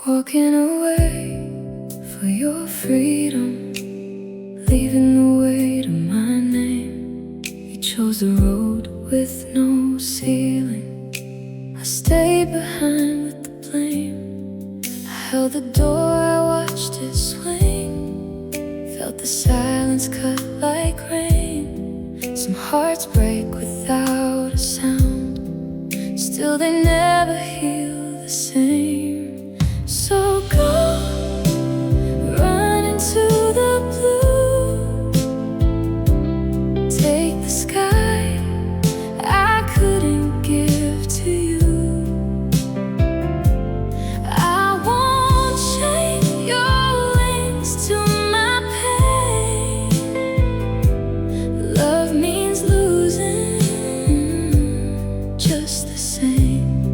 Walking away for your freedom, leaving the weight of my name. You chose the road with no ceiling. I stayed behind with the blame. I held the door, I watched it swing, felt the silence cut like rain. Some hearts break without a sound, still they never heal the same. So go, run into the blue, take the sky I couldn't give to you. I won't chain your wings to my pain. Love means losing just the same.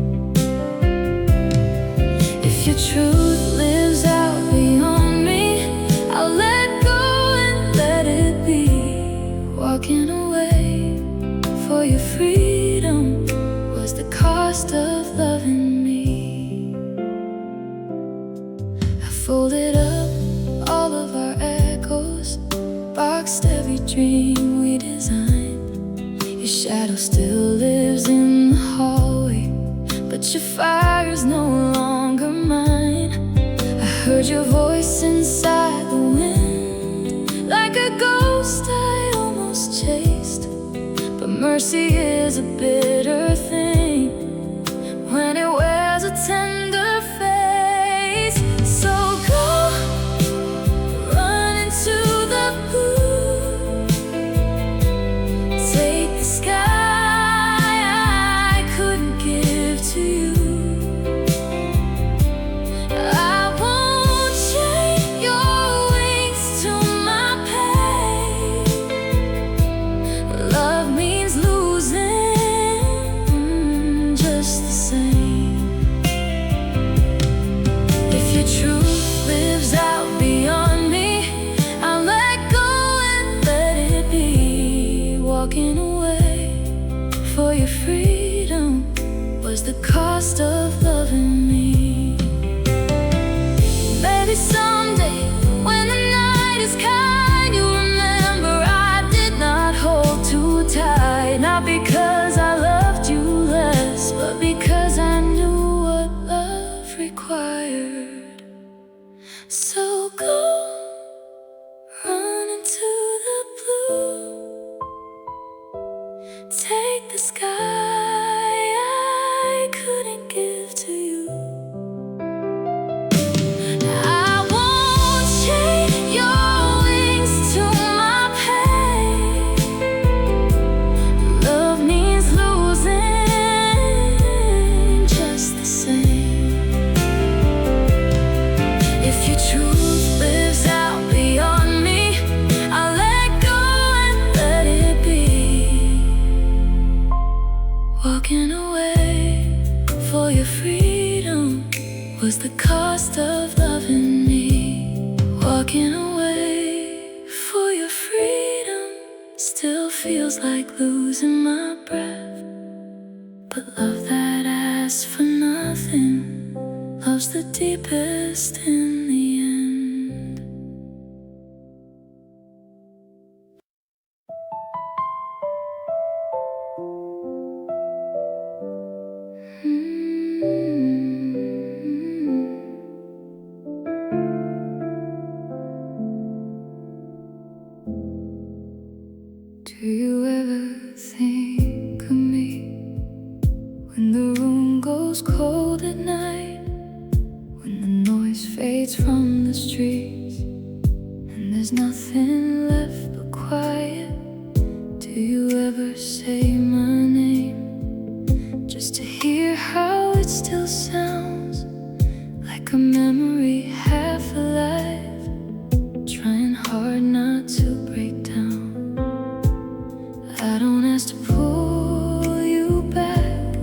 If your truth lives out beyond me, I'll let go and let it be. Walking away for your freedom was the cost of loving me. I folded up all of our echoes, boxed every dream we designed. Your shadow still lives in the hallway, but your fire's no longer mine. I heard your voice inside the wind, like a ghost I almost chased. But mercy is a bitter thing when it wears a tender face. So go, run into the blue, take the sky I couldn't give to you. I won't chain your wings to my pain. Love means losing just the same. If your truth lives out beyond me, I'll let go and let it be. Walking away for your freedom was the cost of loving me. Maybe someday when the night is kind, you'll remember I did not hold too tight. Not because I loved you less, but because I knew what love required. So go, run into the blue, take the sky I couldn't give to you. I won't chain your wings to my pain. Love means losing just the same. If your truth lives out beyond me, I'll let go and let it be. Walking away for your freedom was the cost of loving me. Walking away for your freedom still feels like losing my breath. But love that asks for nothing loves the deepest in the end. Do you ever think of me when the room goes cold at night, when the noise fades from the streets and there's nothing left but quiet? Do you ever say my name just to hear how it still sounds like a memory half alive, trying hard not to break down? I don't ask to pull you back,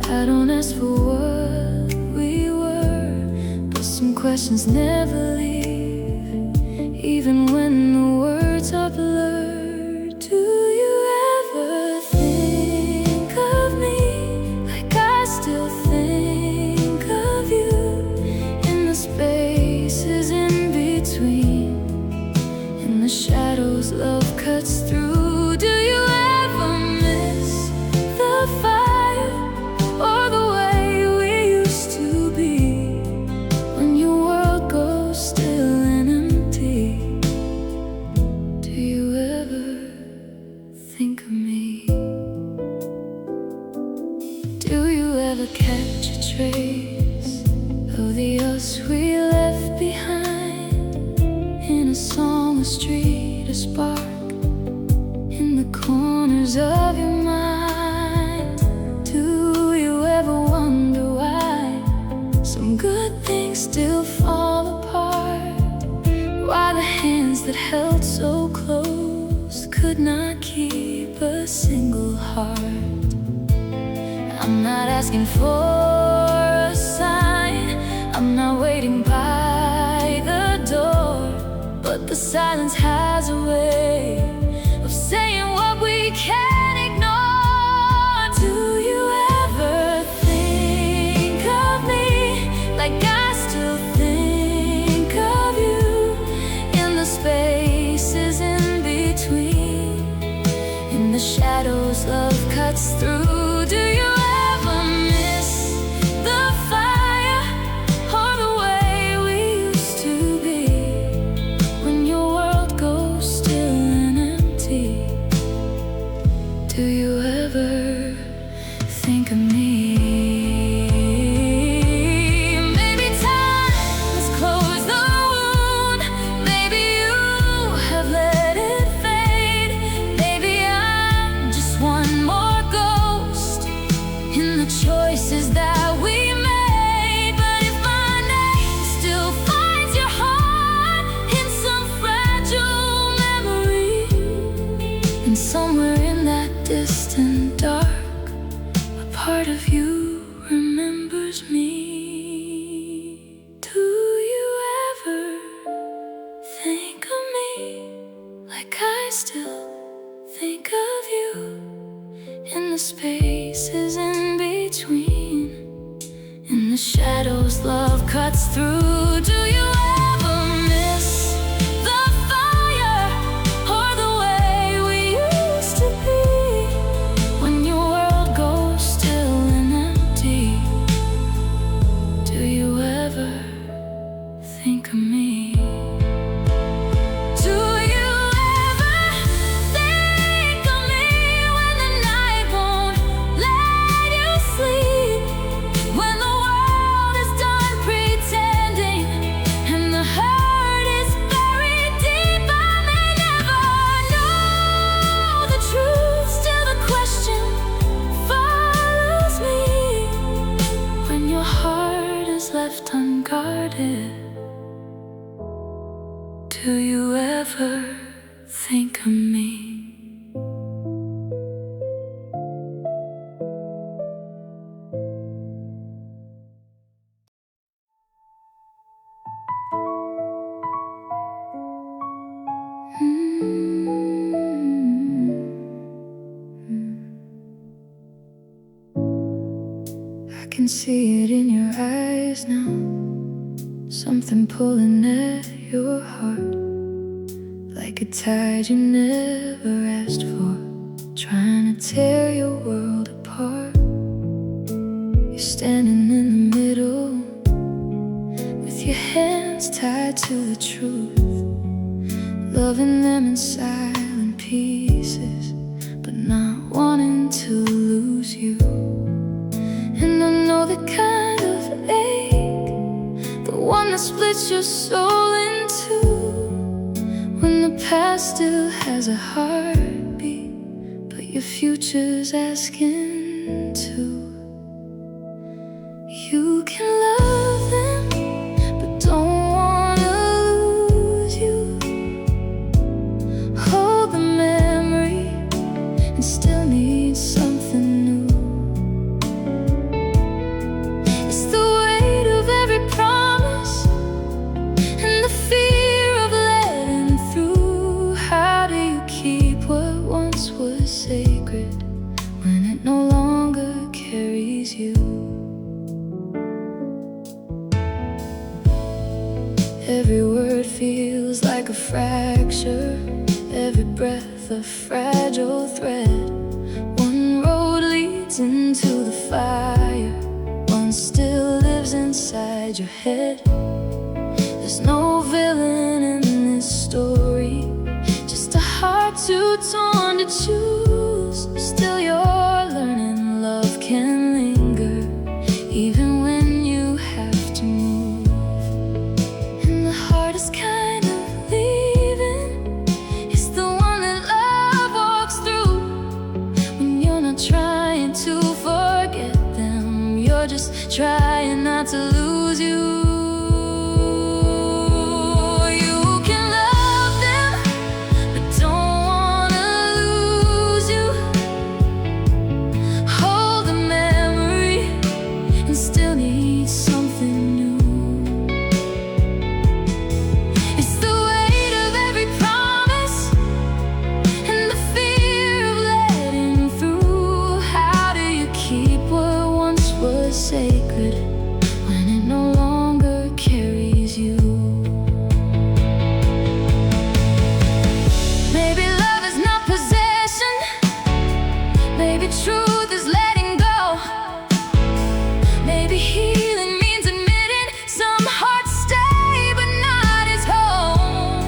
I don't ask for what we were, but some questions questions never leave, even when the words are blurred. Do you ever think of me like I still think of you? In the spaces in between, in the shadows love cuts through. Do you ever miss the fire or the way we used to be, when your world goes still and empty? Do you ever think of me? Do you ever catch a trace of the us we left behind, in a song, a street, a spark, in the corners of your mind? Do you ever wonder why some good things still fall apart? Why the hands that held so close could not keep a single heart? I'm not asking for a sign, I'm not waiting by the door, but the silence has a way of saying what we can't ignore. Do you ever think of me like I still think of you, in the spaces in between, in the shadows love cuts through? Do you ever miss the fire or the way we used to be, when your world goes still and empty? Do you ever think of me? Maybe time has closed the wound, maybe you have let it fade, maybe I'm just one more ghost in the choices that we made. But if my name still finds your heart in some fragile memory, and somewhere in that distant dark, a part of you remembers me. Do you ever think of me like I still think of you, in the spaces in between, in the shadows love cuts through? Do you ever miss the fire or the way we used to be, when your world goes still and empty? Do you ever think of me? Do you ever think of me when the night won't let you sleep, when the world is done pretending and the hurt is buried deep? I may never know the truth, still the question follows me, when your heart is left unguarded. Do you ever think of me? I can see it in your eyes now, something pulling at your heart, like a tide you never asked for, trying to tear your world apart. You're standing in the middle, with your hands tied to the truth, loving them in silent pieces, but not wanting to lose you. And I know the kind of ache, the one that splits your soul in two, when the past still has a heartbeat, but your future's asking too. You can love them, but don't wanna lose you. Hold the memory and still need something new. It's the weight of every promise Every word feels like a fracture, every breath a fragile thread. One road leads into the fire, one still lives inside your head. There's no villain in this story, just a heart too torn to choose. Still you're learning love can linger, even when you have to move. And the hardest kind of leaving is the one that love walks through. When you're not trying to forget them, you're just trying not to lose you. Sacred when it no longer carries you. Maybe love is not possession, maybe truth is letting go. Maybe healing means admitting some hearts stay but not as home.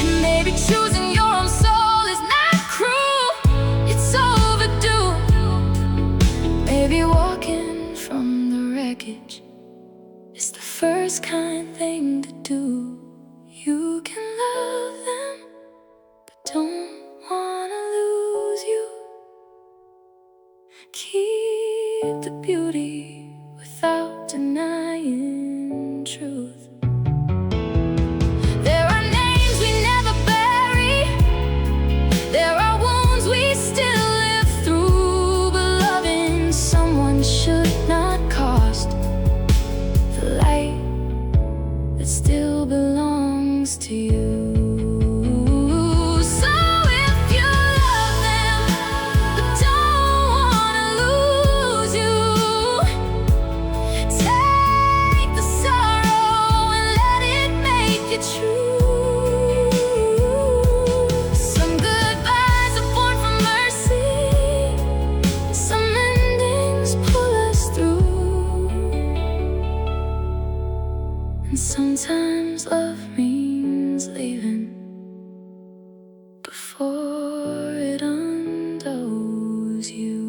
And maybe choosing your own soul is not cruel, it's overdue. Maybe walking from the wreckage is the first kind thing to do. You can love them, but don't wanna lose you. Keep the beauty without denying truth. There are names we never bury, there are wounds we still live through. But loving someone should not cost the light that still belongs to you. So if you love them but don't wanna lose you, take the sorrow and let it make you true. Some goodbyes are born from mercy, some endings pull us through. And sometimes love means leaving before it undoes you.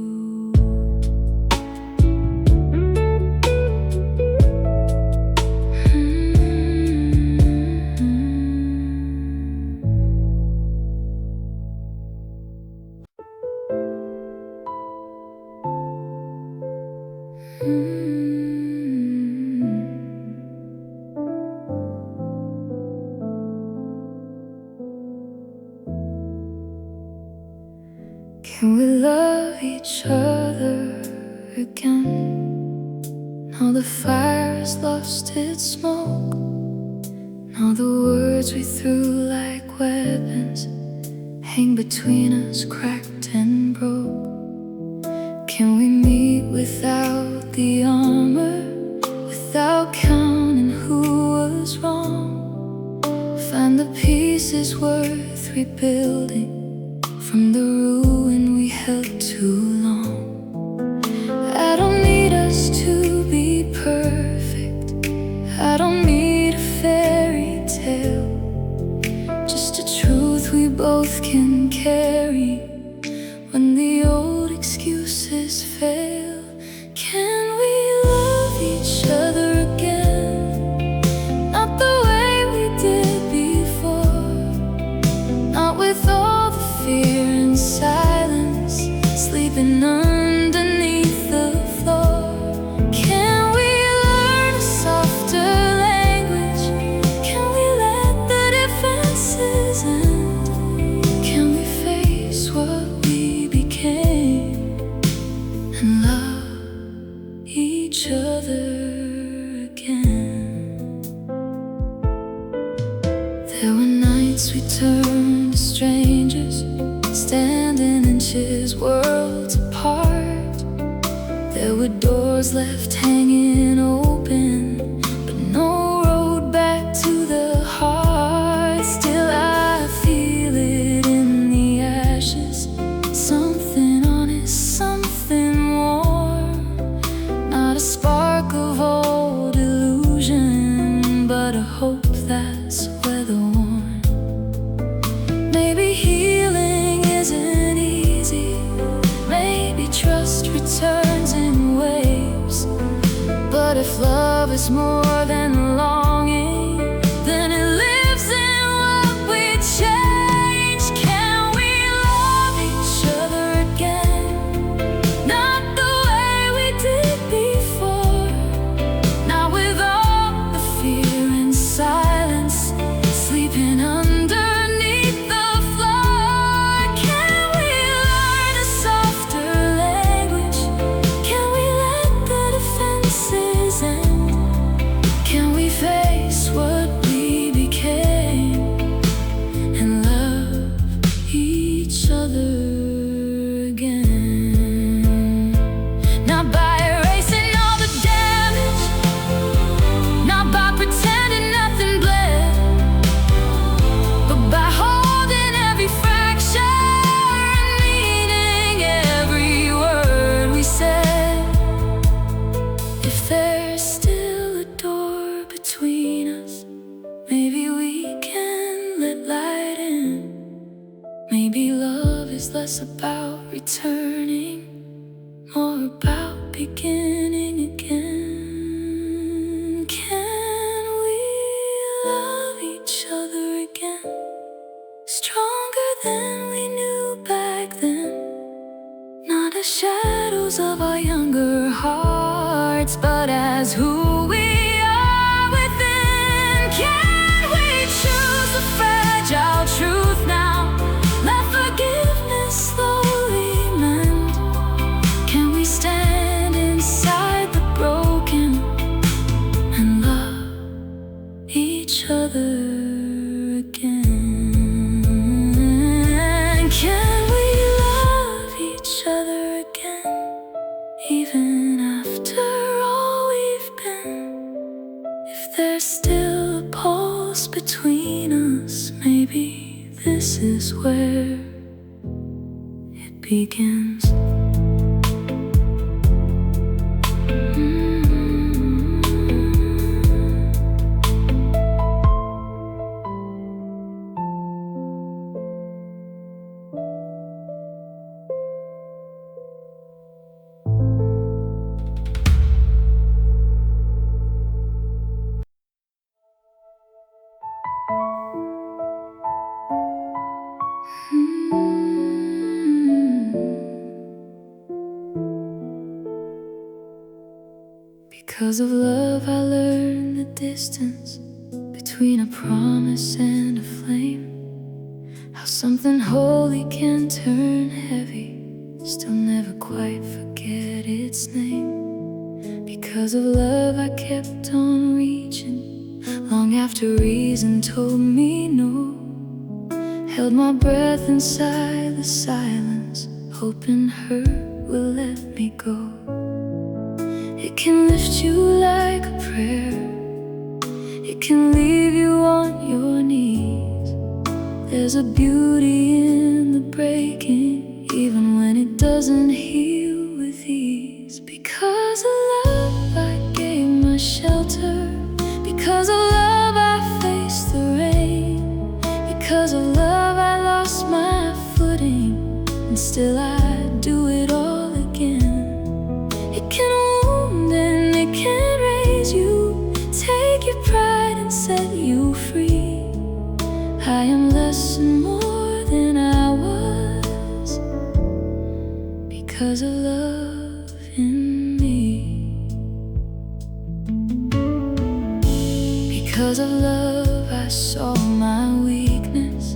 Can we love each other again? Now the fire has lost its smoke. Now the words we threw like weapons hang between us, cracked and broke. Can we meet without the armor, without counting who was wrong? Find the pieces worth rebuilding from the ruin we held too long. I don't need us to be perfect, I don't need a fairy tale, just a truth we both can carry when the old excuses fail. Can we love each other again? Not the way we did before, not with all the fear and silence sleeping underneath the floor. Can we learn a softer language? Can we let the differences end? Can we face what we became and love each other again? There were nights we turned to strangers, standing inches, worlds apart. There were doors left hanging open, but no road us more than longing, then it lives in what we change. Can we love each other again? Not the way we did before, not with all the fear and silence sleeping underneath the floor. Can we learn a softer language? Can we let the defenses end? Can we face what we became and love each other again? Not by erasing all the damage, not by pretending nothing bled, but by holding every fracture and meaning every word we said. If there's still a door between us, maybe we can let light in. Maybe love is less about returning, more about beginning again. Can we love each other again? Stronger than we knew back then, not as shadows of our younger hearts, but as who we are within. Can we choose the fragile truth now? Let forgiveness slowly mend. Can we stand inside the broken and love each other again? Can we love each other again, even after all we've been? If there's still a pulse between us, maybe this is where it begins. Because of love I learned the distance between a promise and a flame, how something holy can turn heavy, still never quite forget its name. Because of love I kept on reaching, long after reason told me no. Held my breath inside the silence, hoping her will let me go. It can lift you like a prayer, it can leave you on your knees. There's a beauty in the breaking, even when it doesn't heal with ease. Because of love I gave my shelter, because of love I faced the rain, because of love I lost my footing, and still I do it all again. It can wound and it can raise you, take your pride and set you free. I am less and more than I was, because of love in me. Because of love I saw my weakness,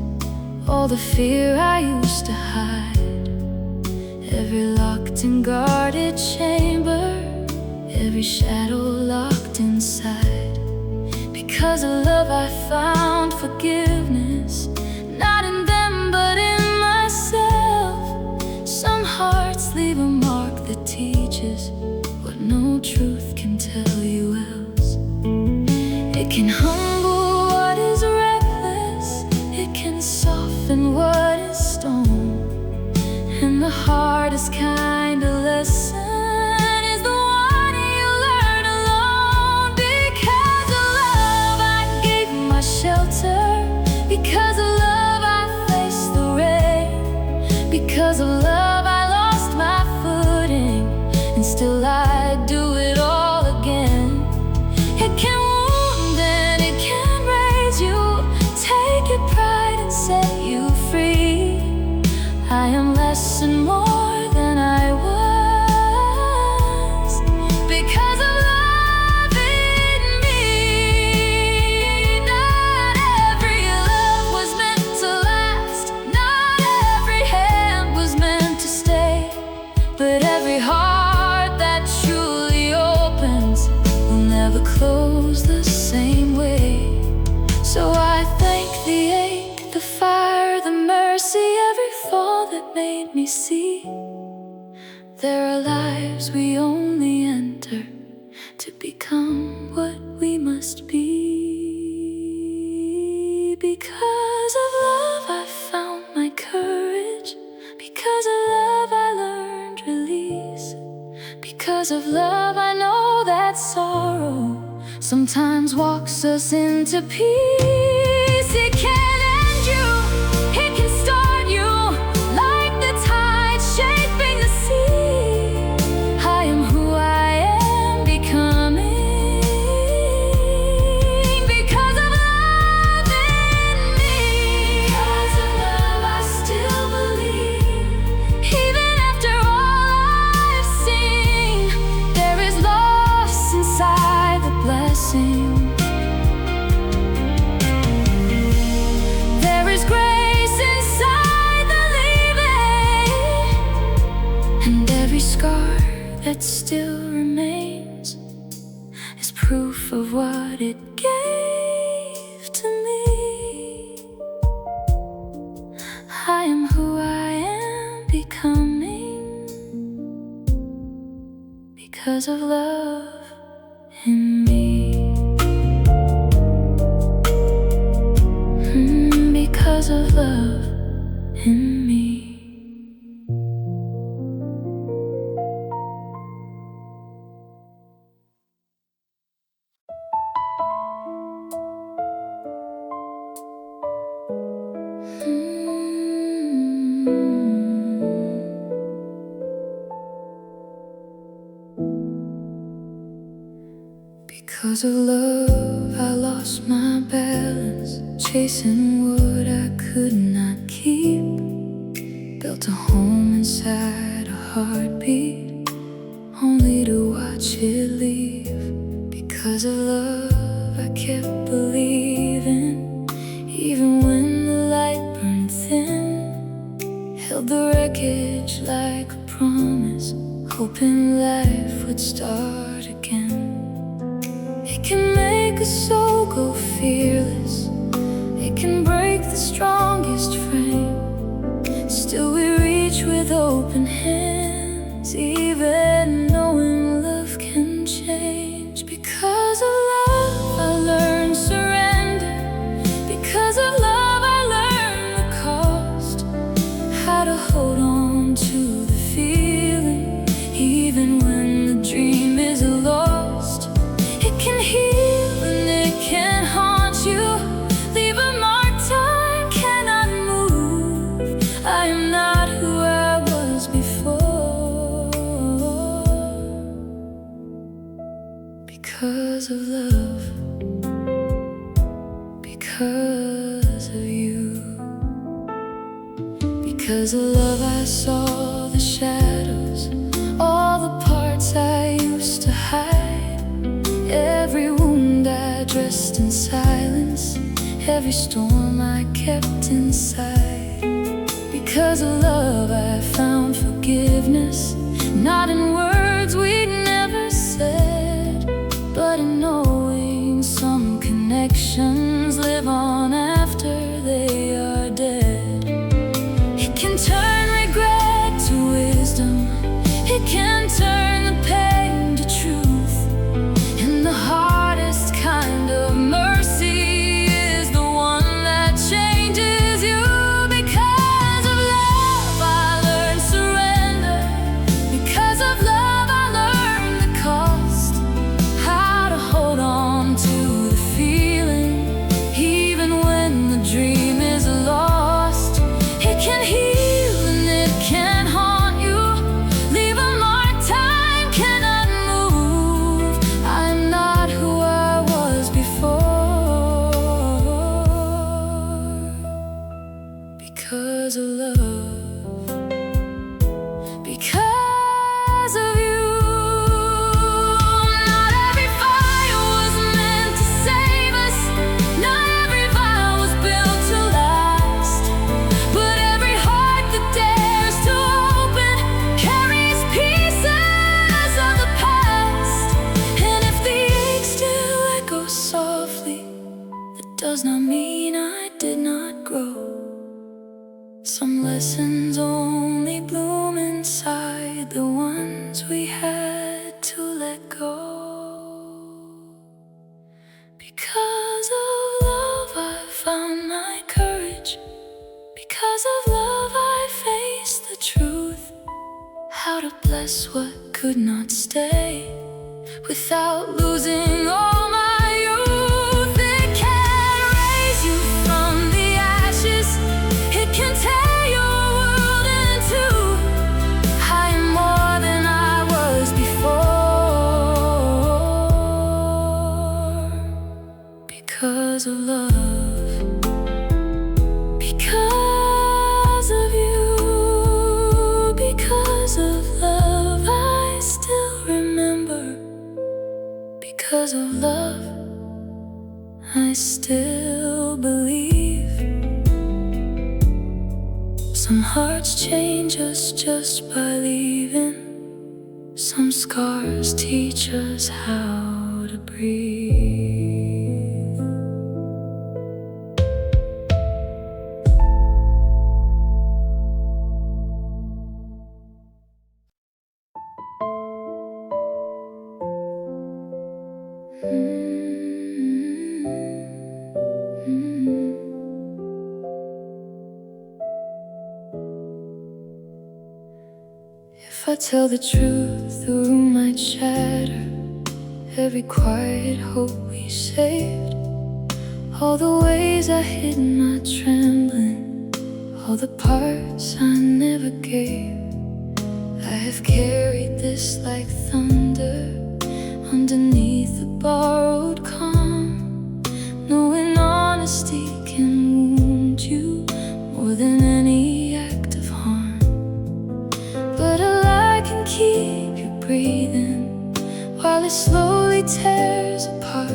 all the fear I used to hide, every locked and guarded chamber, every shadow locked inside. Because of love I found forgiveness, not in them but in myself. Some hearts leave a mark that teaches what no truth can tell you else. It can humble what is reckless, it can soften what is stone, and the hardest kind of lesson is the one you learn alone. Because of love I gave my shelter, because of love I faced the rain, because of love I lost my footing, and still I do it all again. It never close the same way. So I thank the ache, the fire, the mercy, every fall that made me see there are lives we only enter to become what we must be. Because of love I found my courage. Because of love I learned release. Because of love I know that sorrow sometimes walks us into peace. It can end you, it can start you, like the tide shaping the sea. I am who I am becoming, because of love in me. Because of love I still believe, even after all I've seen. There is loss inside the blessing. There is grace inside the leaving, and every scar that still remains is proof of what it gave to me. I am who I am becoming, because of love in me. Because of love in me. Because of love I lost my balance, chasing what I could not keep. Built a home inside a heartbeat, only to watch it leave. Because of love I kept believing, even when the light burned thin. Held the wreckage like a promise, hoping life would start again. It can make a soul go fearless, it can break the strongest frame. Still we reach with open hands, even knowing love can change. Because of love I learned surrender. Because of love I learned the cost, how to hold on to the feeling, even when the dream is lost. It can heal and it can haunt you, leave a mark time cannot move. I am not who I was before, because of love, because of you. Because of love I saw the shadows, all the parts I used to hide. Every wound I dressed in silence, every storm I kept inside. Because of love I found forgiveness, not in words we'd never said, but in knowing some connections live on after they are dead. It can turn regret to wisdom, it can turn the pain to truth. And the hardest kind of mercy is the one that changes you. Because of love I learned surrender. Because of love I learned Because of love I found my courage. Because of love I faced the truth. How to bless what could not stay without losing all my youth. It can raise you from the ashes. It can tear your world in two. I am more than I was before. Because of love. Because of you. Because of love I still remember. Because of love I still believe. Some hearts change us just by leaving. Some scars teach us how to breathe. If I tell the truth, the room might shatter. Every quiet hope we saved, all the ways I hid my trembling, all the parts I never gave. I have carried this like thunder underneath the borrowed calm, knowing honesty can wound you more than any act of harm. But a lie can keep you breathing while it slowly tears apart.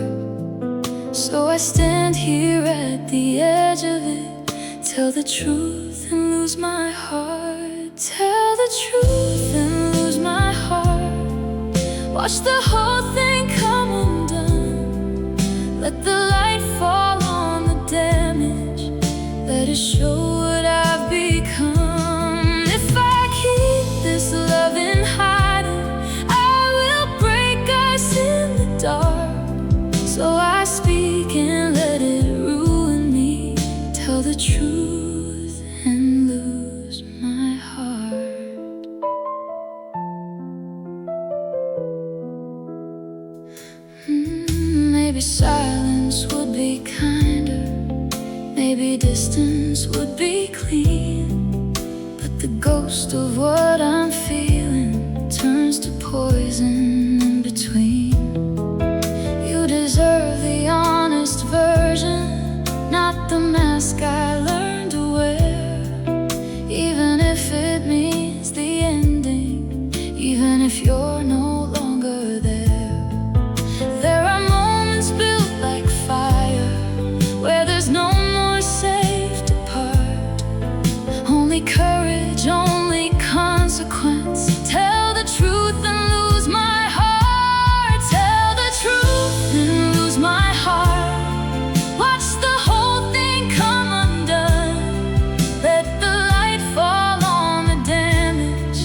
So I stand here at the edge of it, tell the truth and lose my heart. Tell the truth and lose my heart. Watch the whole thing come undone. Let the light fall on the damage. Let it show what I've become. If I keep this love in hiding, I will break us in the dark. So I speak and let it ruin me. Tell the truth and lose my heart. Maybe silence would be kinder. Maybe distance would be clean. But the ghost of what I'm feeling turns to poison in between. You deserve the honest version, not the mask I learned to wear. Even if it means the ending, even if you're no longer there. There are moments built like fire, where there's no more safe to part. Only courage, only consequence. Tell the truth and lose my heart. Tell the truth and lose my heart. Watch the whole thing come undone. Let the light fall on the damage.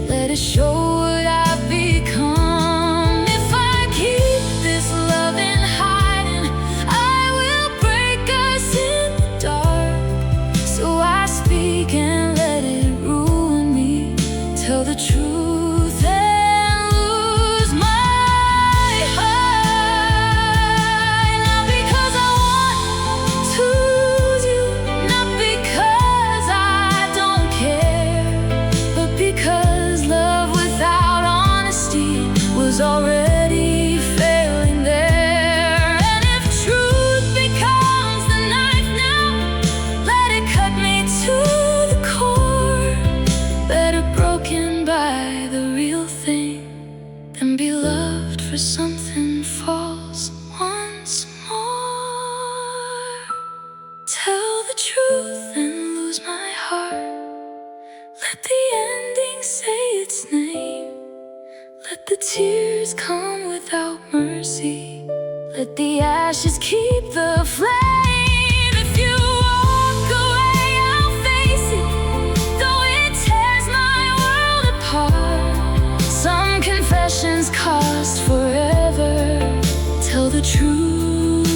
Let it show what I've become. If I keep this love in hiding, I will break us in the dark. So I speak and let it ruin me. Tell the truth and lose my heart. Not because I want to lose you, not because I don't care, but because love without honesty was already failing there. And if truth becomes the knife now, let it cut me to the core. Better broken by the real thing than be loved for something false once more. Tell the truth and lose my heart. Let the ending say its name. Let the tears come without mercy. Let the ashes keep the flame. If you walk away, I'll face it, though it tears my world apart. Some confessions cost forever. Tell the truth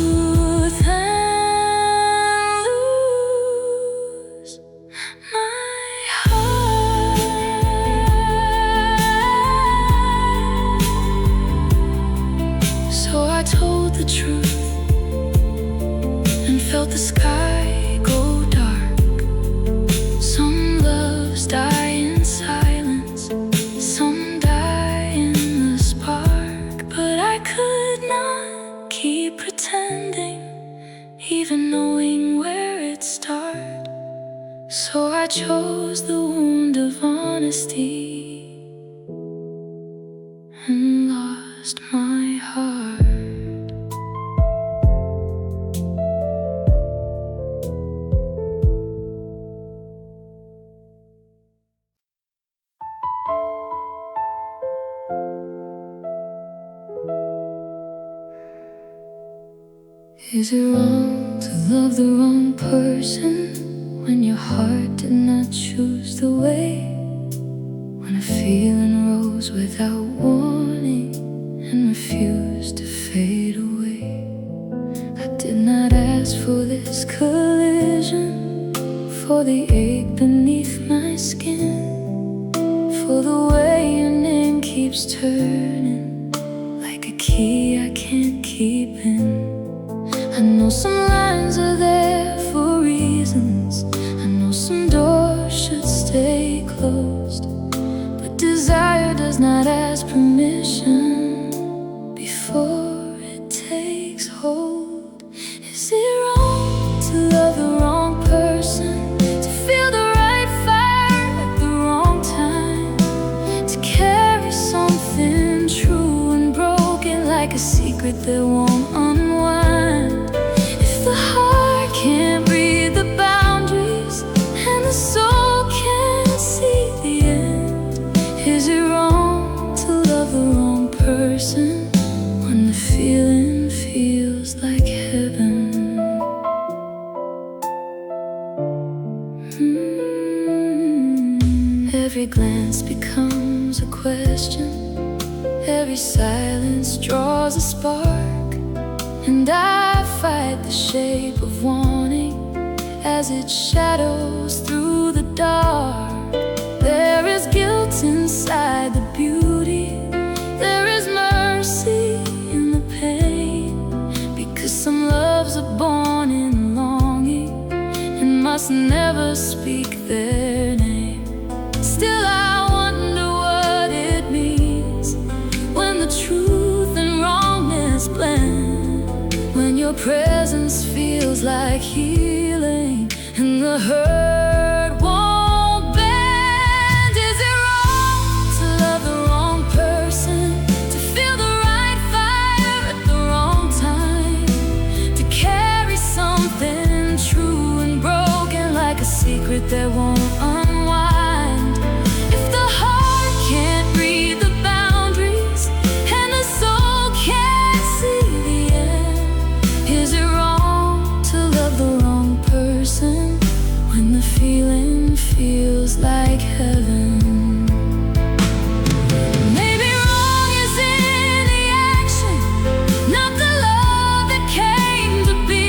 felt the sky go dark. Some loves die in silence, some die in the spark. But I could not keep pretending, even knowing where it started. So I chose the wound of honesty and lost my heart. Is it wrong to love the wrong person when your heart did not choose the way? When a feeling rose without warning and refused to fade away. I did not ask for this collision, for the ache beneath my skin, for the way your name keeps turning like a key I can't keep in. I know some lines are there for reasons, I know some doors should stay closed, but desire does not ask permission before it takes hold. Is it wrong to love the wrong person, to feel the right fire at the wrong time, to carry something true and broken like a secret that won't unwind? If the heart can't read the boundaries and the soul can't see the end, is it wrong to love the wrong person when the feeling feels like heaven? Every glance becomes a question, every silence draws a spark, and I fight the shape of wanting as it shadows through the dark. There is guilt inside the beauty, there is mercy in the pain, because some loves are born in longing and must never speak their name. Still I wonder what it means when the truth and wrongness blend, when your presence feels like healing and the hurt won't bend. Is it wrong to love the wrong person, to feel the right fire at the wrong time, to carry something true and broken like a secret that won't unwind? If the heart can't read the boundaries and the soul can't see the end, is it wrong to love the wrong person when the feeling feels like heaven? Maybe wrong is in the action, not the love that came to be.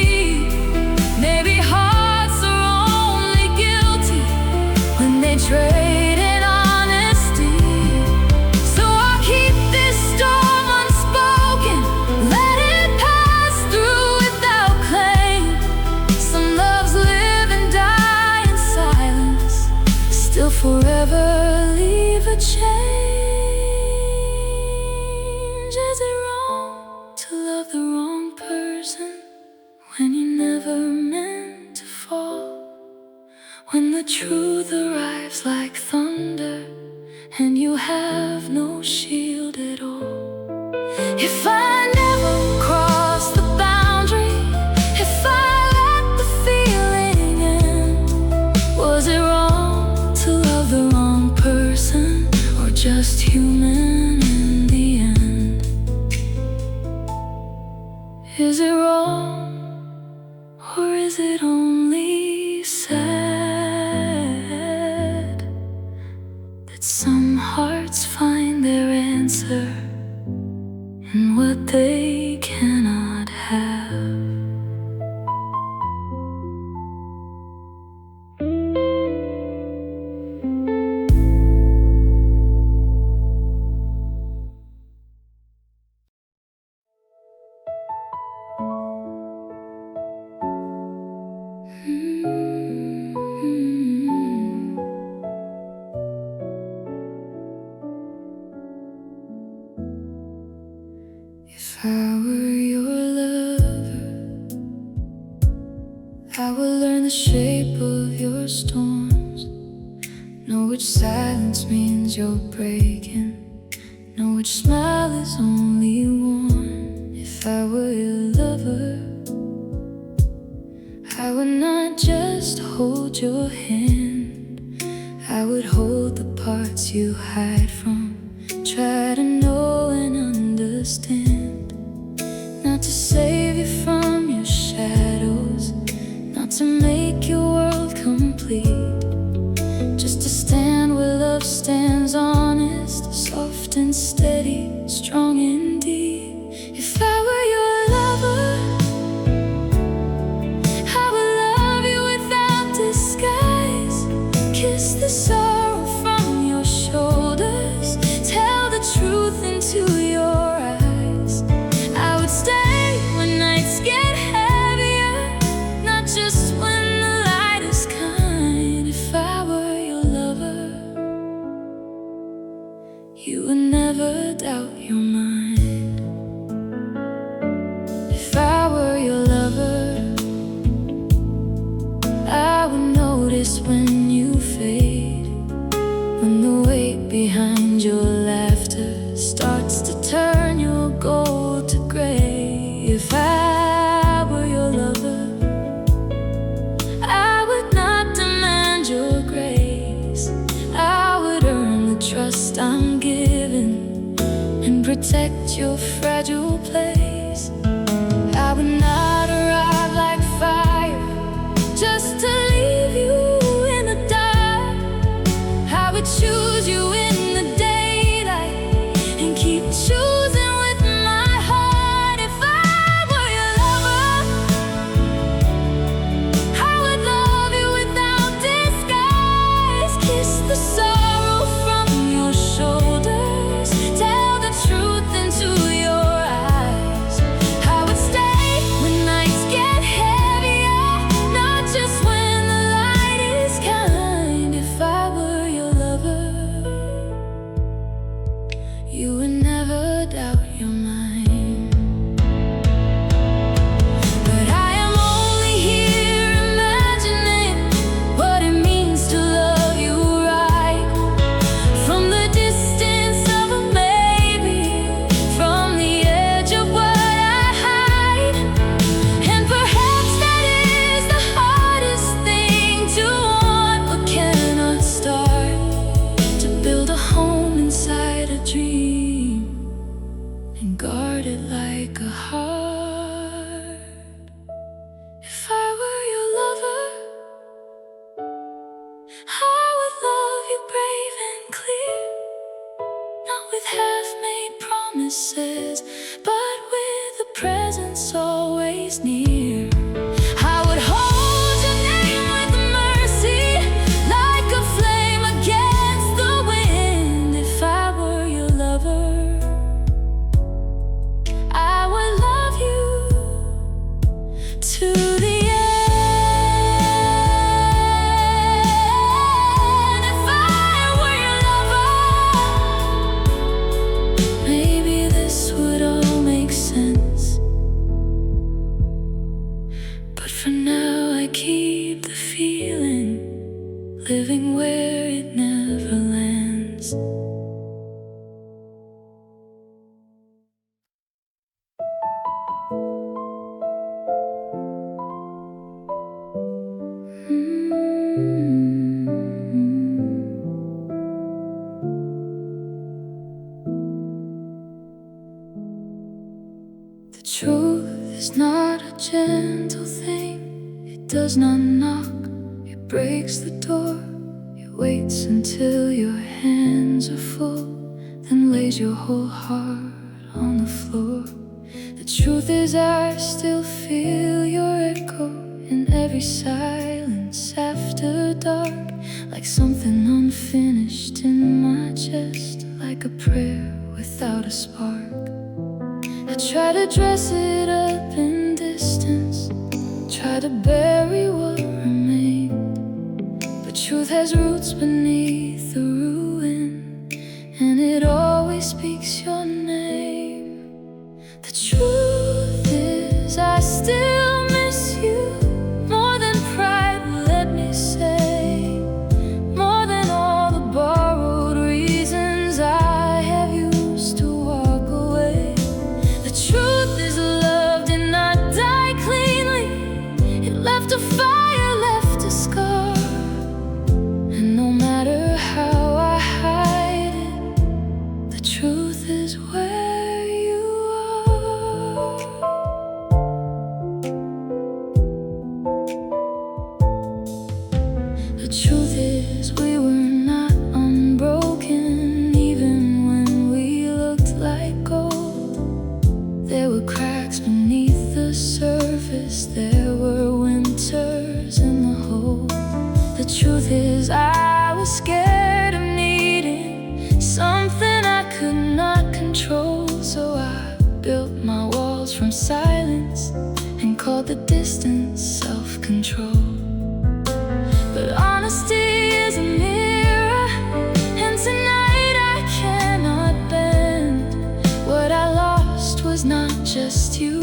Maybe hearts are only guilty when they trade in honesty. So I'll keep this storm unspoken, let it pass through without claim. Some loves live and die in silence, still forever leave a change. Is it wrong to love the wrong person when you never meant to fall? When the truth arrives like thunder and you have no shield at all? If I never crossed the boundary, if I let the feeling in, was it wrong to love the wrong person, or just human in the end? Is it wrong, or is it only sad that some hearts find their answer in what they cannot have? I will learn the shape of your storms, know which silence means you're breaking, know which smile is only one. If I were your lover, I would not just hold your hand, I would hold the parts you hide from, try to know and understand. Not to save you from your shadows, not to make your world complete, just to stand where love stands honest, soft and steady, strong indeed. If I were your lover, I would love you without disguise, kiss the sorrow from your shoulders, tell the truth into your eyes. I would stay when nights get heavier, not just when the light is kind. If I were your lover, you would never doubt your mind. If I were your lover, I would notice when you fade, when the weight behind your laughter starts to turn your gold to gray. If I were your lover, I would not demand your grace, I would earn the trust I'm given and protect your fragile place. I would not arrive like fire just to leave you in the dark, I would choose you in the daylight and keep choosing with my heart. If I were your lover, I would love you without disguise, kiss the sorrow from your shoulders, tell the truth into your eyes. I would stay when nights get heavier, not just when the light is kind. If I were your lover, you would never doubt your mind. But I am only here imagining what it means to love you right, from the distance of a maybe, from the edge of what I hide. And perhaps that is the hardest thing to want but cannot start, to build a home inside a dream and guard it like a heart. If I were your lover, I would love you brave and clear, not with half-made promises, but with a presence always near. I would hold your name with mercy, like a flame against the wind. If I were your lover, I would love you to the end. If I were your lover, maybe this would all make sense, but for now I keep the feeling, living where it never lands. The truth is not a gentle thing, it does not knock, it breaks the door. It waits until your hands are full, then lays your whole heart on the floor. The truth is I still feel your echo in every silence after dark, like something unfinished in my chest, like a prayer without a spark. I try to dress it up in distance, try to bury what remained, but truth has roots beneath the ruin, and it always speaks your name. The truth is I still miss you more than called the distance self-control. But honesty is a mirror, and tonight I cannot bend. What I lost was not just you,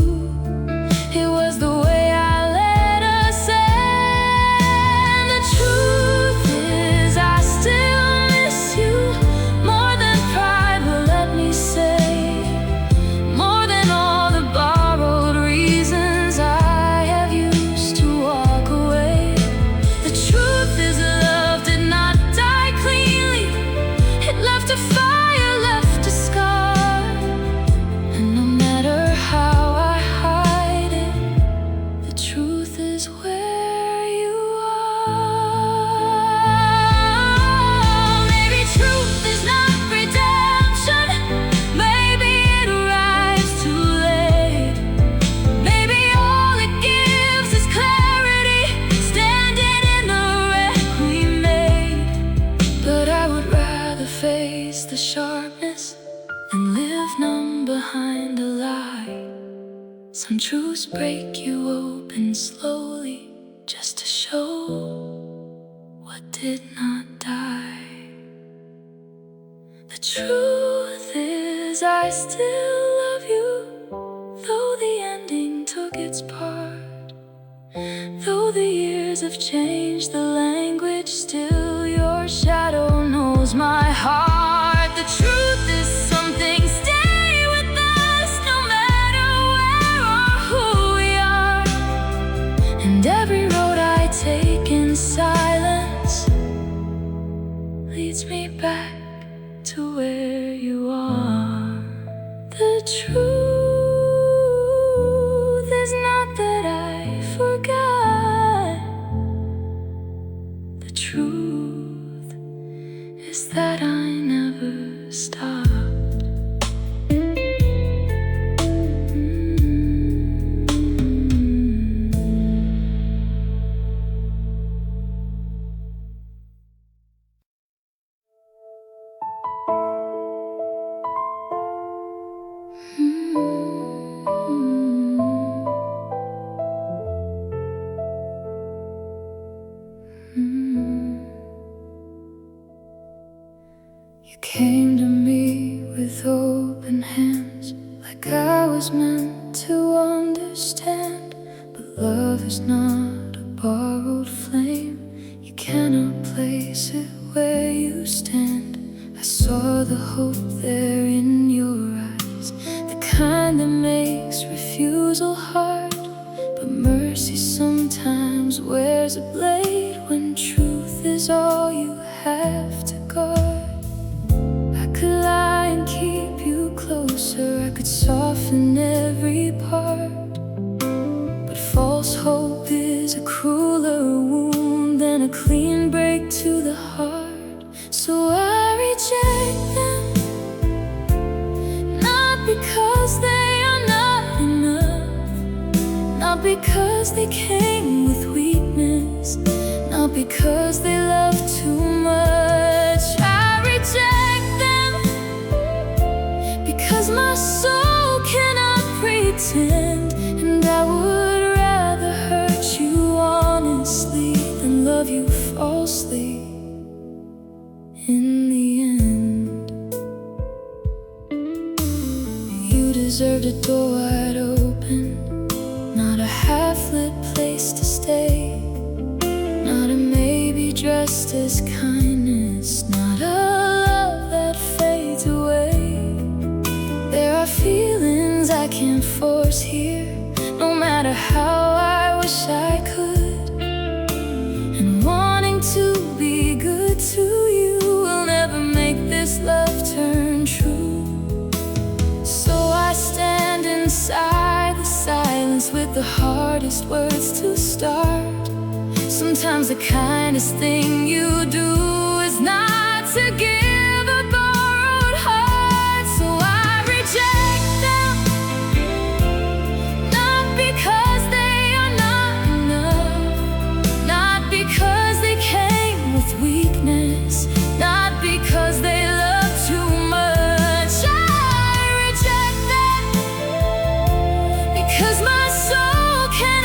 it was the way I let us end. The truth is I still miss you more than pride will let me say, more than all the borrowed reasons I have used to walk away. The truth is love did not die cleanly, it left a fire, left a scar. And no matter how I hide it, the truth is where you are. Maybe truth is not redemption, maybe it arrives too late. Maybe all it gives is clarity, standing in the wreck we made. But I would rather face the sharpness than live numb behind a lie. Some truths break you open slowly, just to show what did not die. The truth is I still love you, though the ending took its part. Though the years have changed the language, still your shadow knows my heart. The truth is some things stay with us, no matter where or who we are. And every road I take in silence leads me back to where you are. The truth is not that I forgot. The truth is that I never stopped. You came to me with open hands, like I was meant to understand. But love is not a borrowed flame, you cannot place it where you stand. I saw the hope there in your eyes, the kind that makes refusal hard. But mercy sometimes wears a blade when truth is all you have to guard. I could lie and keep you closer, I could soften every part. But false hope is a crueler wound than a clean break to the heart. So I reject them, not because they are not enough, not because they came with weakness, not because they love too much. I reject them because my soul cannot pretend, and I would rather hurt you honestly than love you falsely in the end. You deserved a door wide open, not a half-lit place to stay, not a maybe dressed as kindness, not a love that fades away. There are feelings I can't force here, no matter how I wish I could. And wanting to be good to you will never make this love turn true. So I stand inside the silence with the hardest words to start. Sometimes the kindest thing you do is not to give a borrowed heart. So I reject them, not because they are not enough, not because they came with weakness, not because they love too much. I reject them because my soul can't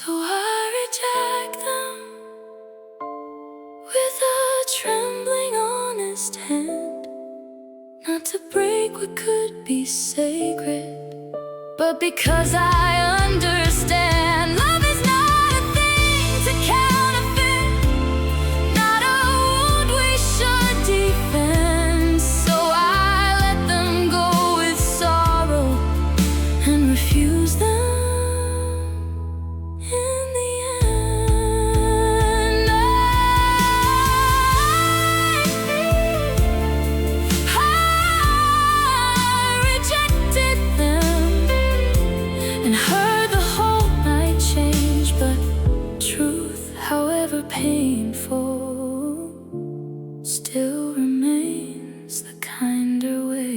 So I reject them with a trembling honest hand, not to break what could be sacred, but because I understand love is not a thing to counterfeit, not a wound we should defend. So I let them go with sorrow and refuse them. In the end, I rejected them and heard the whole might change, but truth, however painful, still remains the kinder way.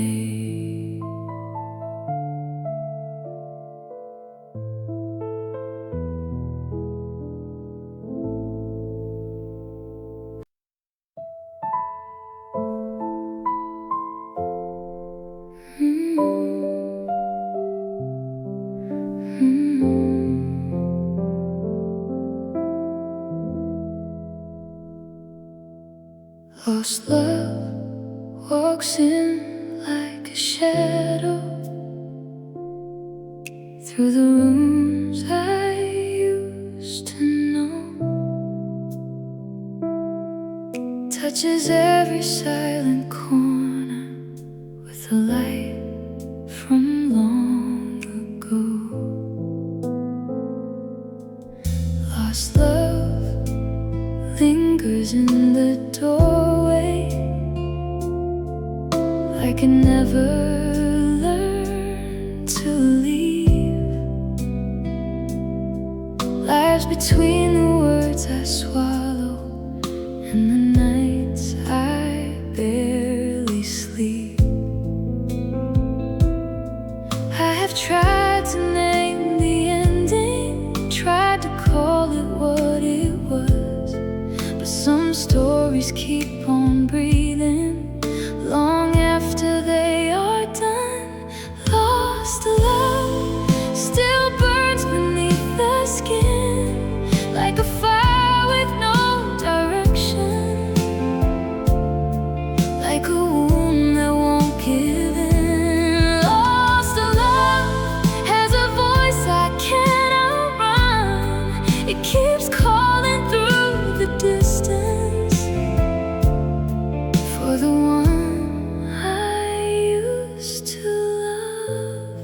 Lost love walks in like a shadow through the rooms I used to know, touches every silent corner with a light from long ago. Lost love lingers in the doorway like it never learned to leave, lives between the words I swallow and the nights I barely sleep. I have tried to name the ending, tried to call it what it was, but some stories keep on breathing long after they are done. Lost love still burns beneath the skin like a fire with no direction, like a wound that won't give in. Lost love has a voice I can't outrun. It keeps calling through the distance for the one I used to love.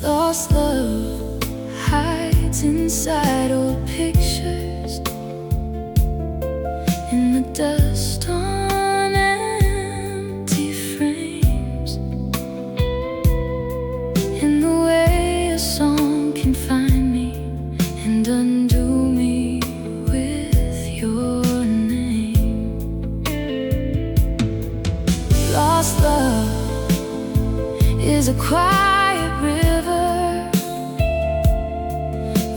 Lost love hides inside old pictures, in the dust on empty frames, in the way a song can find me and undo me with your name. Lost love is a quiet river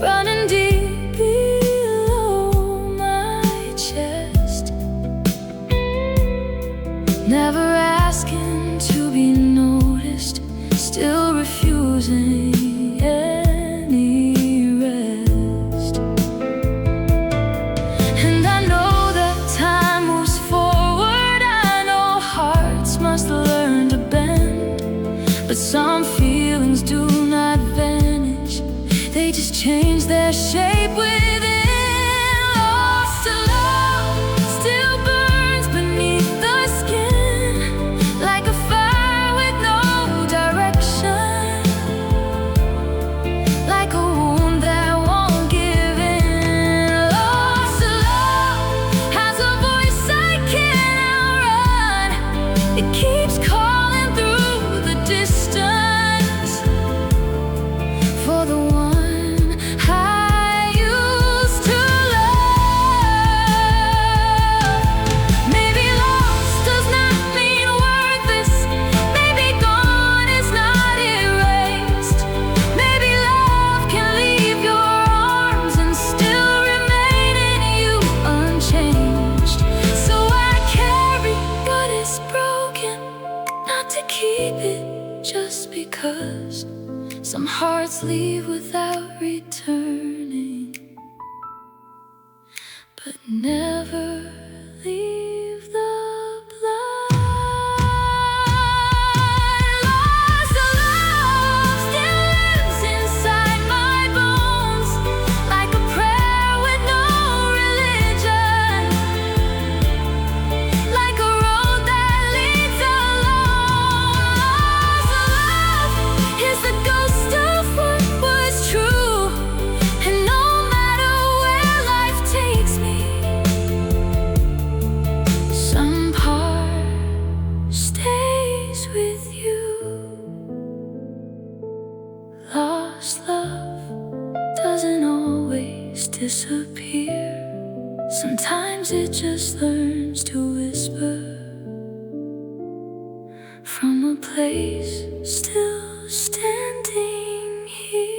running deep below my chest, never asking to be noticed, still refusing any rest. And I know that time moves forward, I know hearts must learn to bend, but some feelings do not vanish, they just change their shape within. Lost love still burns beneath the skin like a fire with no direction, like a wound that won't give in. Lost love has a voice I can't outrun. It keeps calling through the distance for the one I used 'cause some hearts leave without returning, but never leave the blood. Lost love still lives inside my bones, like a prayer with no religion, like a road that leads alone. Lost love is the ghost of what was true, and no matter where life takes me, some part stays with you. Lost love doesn't always disappear. Sometimes it just learns to whisper from a place still standing here.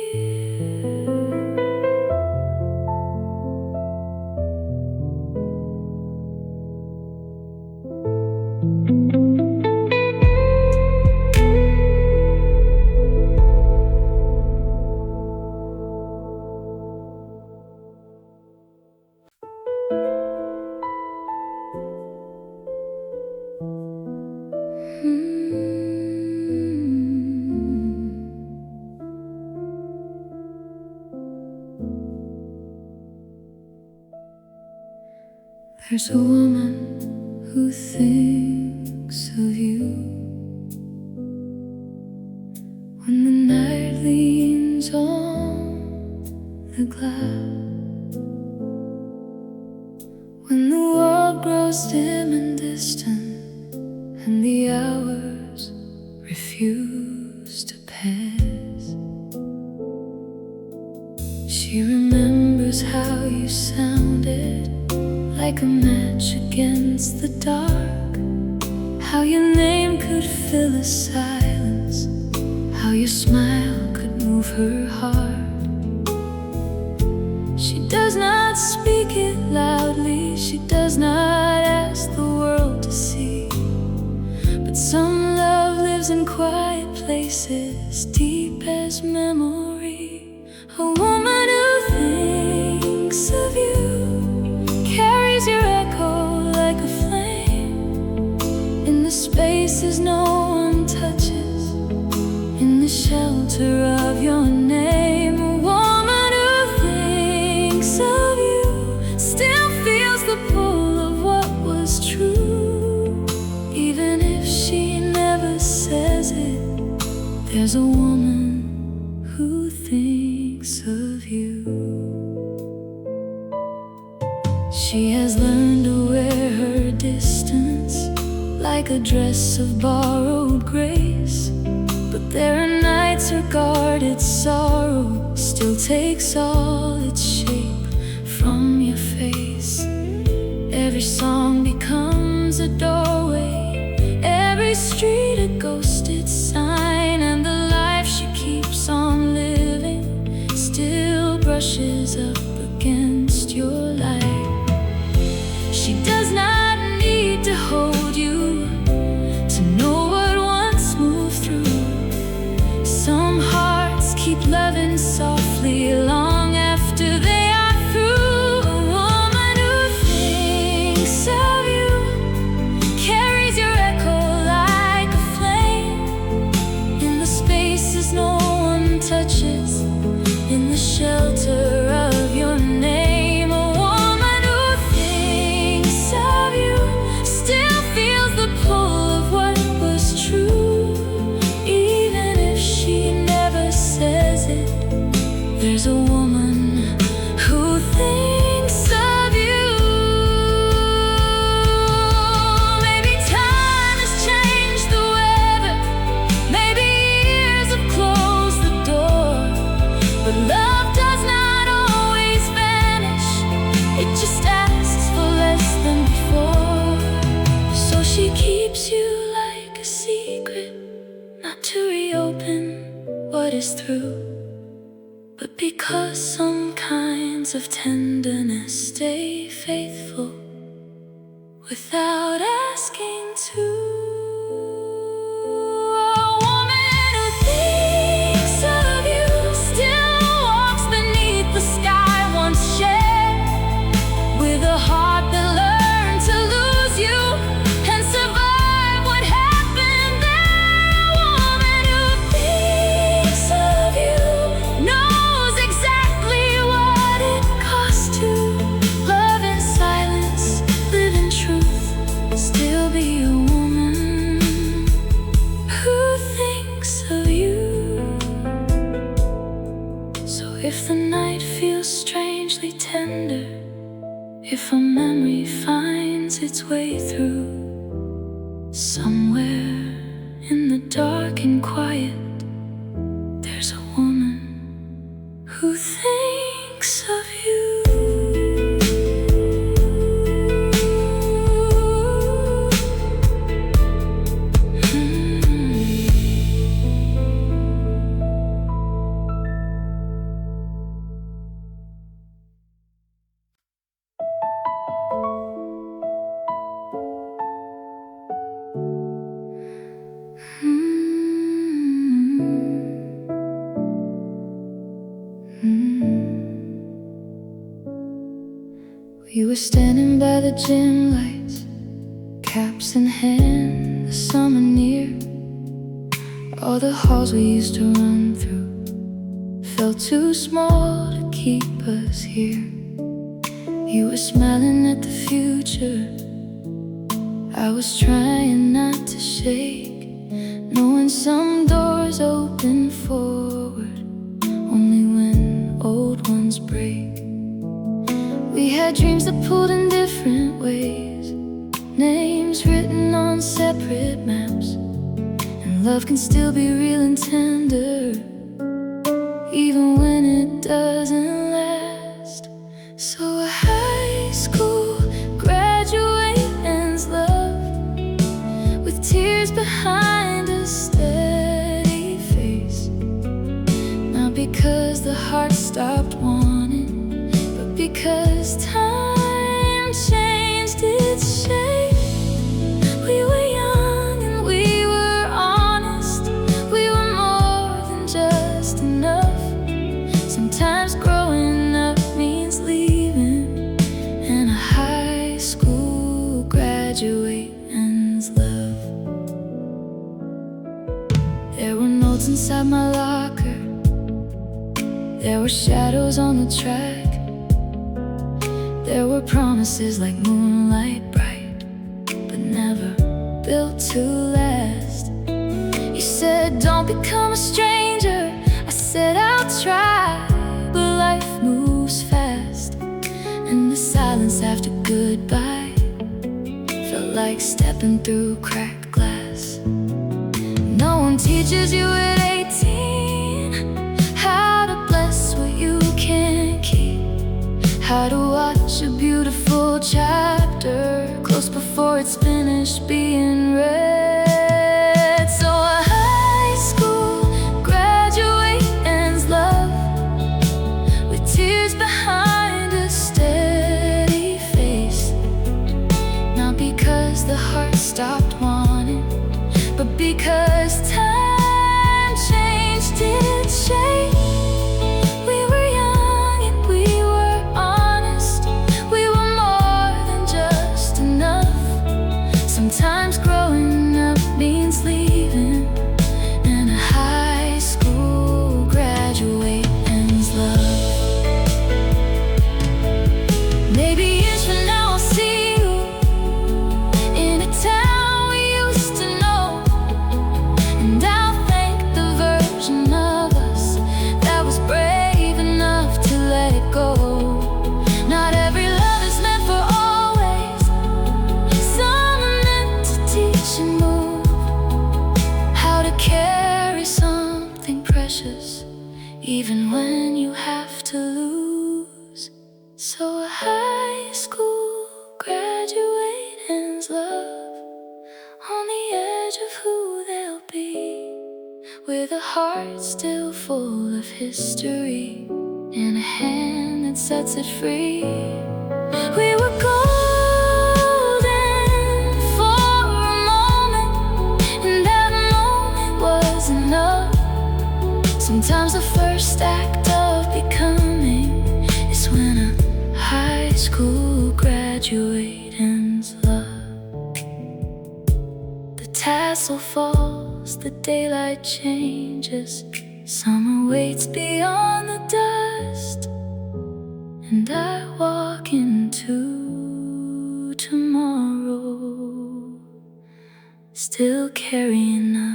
There's a woman who thinks of you when the night leans on the glass, when the world grows dim and distant, and the hours refuse to pass. She remembers how you sounded, like a match against the dark, how your name could fill a silence, how your smile could move her heart. She does not speak it loudly, she does not ask the world to see, but some love lives in quiet places, deep as memory. A woman who thinks of you carries your echo like a flame in the spaces no one touches, in the shelter of your name. A woman who thinks of you still feels the pull of what was true, even if she never says it. There's a woman who thinks of you. She has learned to wear her distance like a dress of borrowed grace, but there are nights her guarded sorrow still takes all its shape from your face. Every song becomes a doorway, every street a ghosted sign, and the life she keeps on living still brushes up against your light. She does not need to hold you to know what once moved through. Some hearts keep loving softly long after they are through. A woman who thinks of you carries your echo like a flame in the spaces no one touches, in the shelter of your name. A woman who thinks of you still feels the pull of what was true, even if she never says it. There's a woman who thinks of you. Maybe time has changed the weather, maybe years have closed the door, but love does not always vanish, it just asks for less than before. So she keeps you like a secret, not to reopen what is through, but because some kinds of tenderness stay faithful without asking to. A woman who thinks If a memory finds its way through, somewhere in the dark and quiet, there's a woman who thinks of you. We were standing by the gym lights, caps in hand, the summer near. All the halls we used to run through felt too small to keep us here. You were smiling at the future, I was trying not to shake, knowing some doors open forward only when old ones break. We had dreams that pulled in different ways, names written on separate maps, and love can still be real and tender, even when it doesn't last. So a high school graduate ends love with tears behind a steady face, not because the heart stopped wanting, but because time changed its shape. We were young and we were honest, we were more than just enough. Sometimes growing up means leaving, and a high school graduate ends love. There were notes inside my locker, there were shadows on the track, there were promises like moonlight bright, but never built to last. You said, don't become a stranger. I said, I'll try, but life moves fast, and the silence after goodbye felt like stepping through cracked glass. No one teaches you at 18 how to bless what you can't keep, how to watch a beautiful chapter close before it's finished being read. So a high school graduate ends love with tears behind a steady face, not because the heart stopped wanting, but because time changed its shape. Sometimes growing up means leaving, and a high school graduate ends love. Maybe years from now I'll see you in a town we used to know, and I'll thank the version of us that was brave enough to let it go. Not every love is meant for always, some and move, how to carry something precious even when you have to lose. So a high school graduate ends love on the edge of who they'll be, with a heart still full of history and a hand that sets it free. We were golden enough. Sometimes the first act of becoming is when a high school graduate ends love. The tassel falls, the daylight changes, summer waits beyond the dust, and I walk into tomorrow, still carrying us.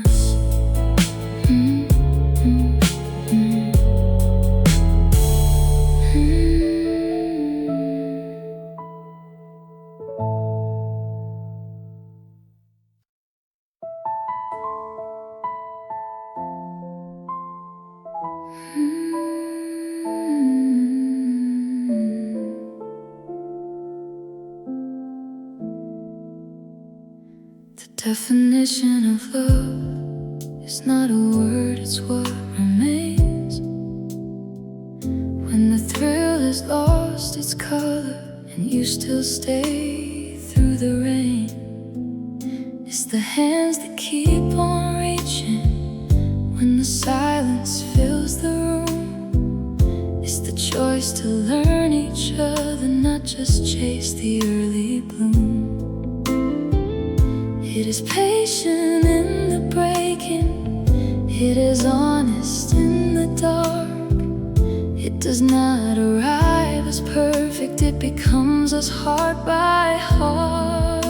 definition of love is not a word, it's what remains. When the thrill is lost its color and you still stay through the rain. It's the hands that keep on reaching when the silence fills the room. It's the choice to learn each other, not just chase the early bloom. It is patient in the breaking, it is honest in the dark. It does not arrive as perfect, it becomes us heart by heart.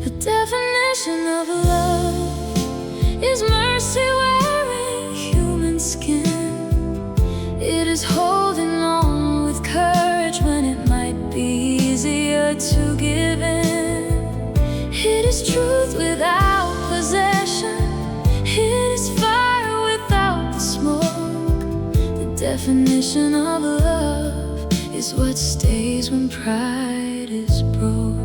The definition of love is mercy wearing human skin. It is holding on with courage when it might be easier to give in. It is truth without possession, it is fire without the smoke. The definition of love is what stays when pride is broke.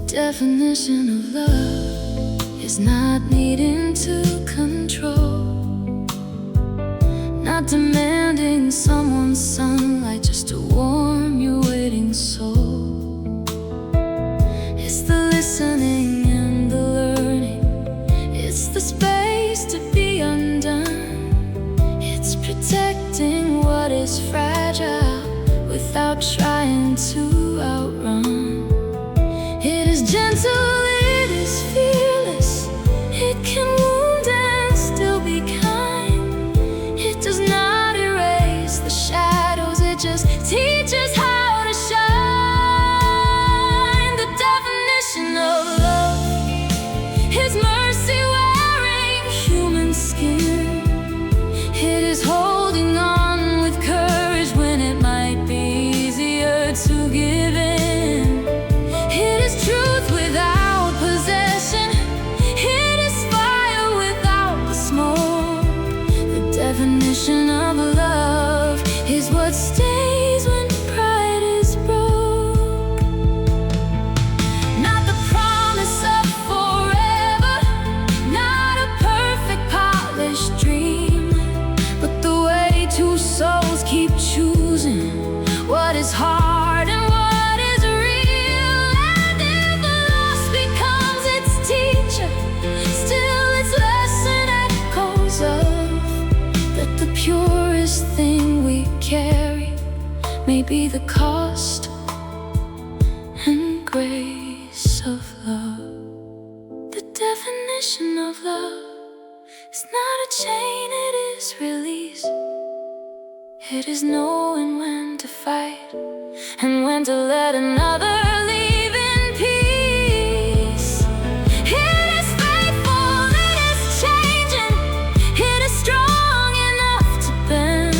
Definition of love is not needing to control, not demanding someone's sunlight just to warm your waiting soul. It's the listening and the learning, it's the space to be undone. It's protecting what is fragile without trying to outrun. It is gentle, it is fearless, it can wound and still be kind. It does not erase the shadows, it just teaches how to shine. The definition of love is mercy wearing human skin. It is holding on with courage when it might be easier to give in. Truth without possession, it is fire without the smoke. The definition of love is what stays when pride is broke. Not the promise of forever, not a perfect polished dream, but the way two souls keep choosing what is hard and what is real. And if the loss becomes its teacher, still its lesson echoes of that the purest thing we carry may be the cost and grace of love. The definition of love is not a chain, it is release. It is knowing when to fight and when to let another leave in peace. It is faithful, it is changing, it is strong enough to bend.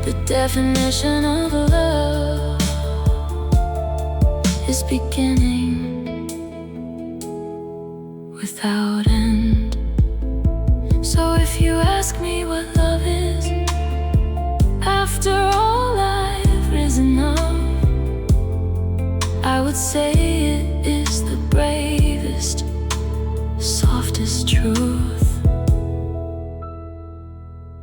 The definition of love is beginning without end. So if you ask me what love is, after all I've risen up, I would say it is the bravest, softest truth.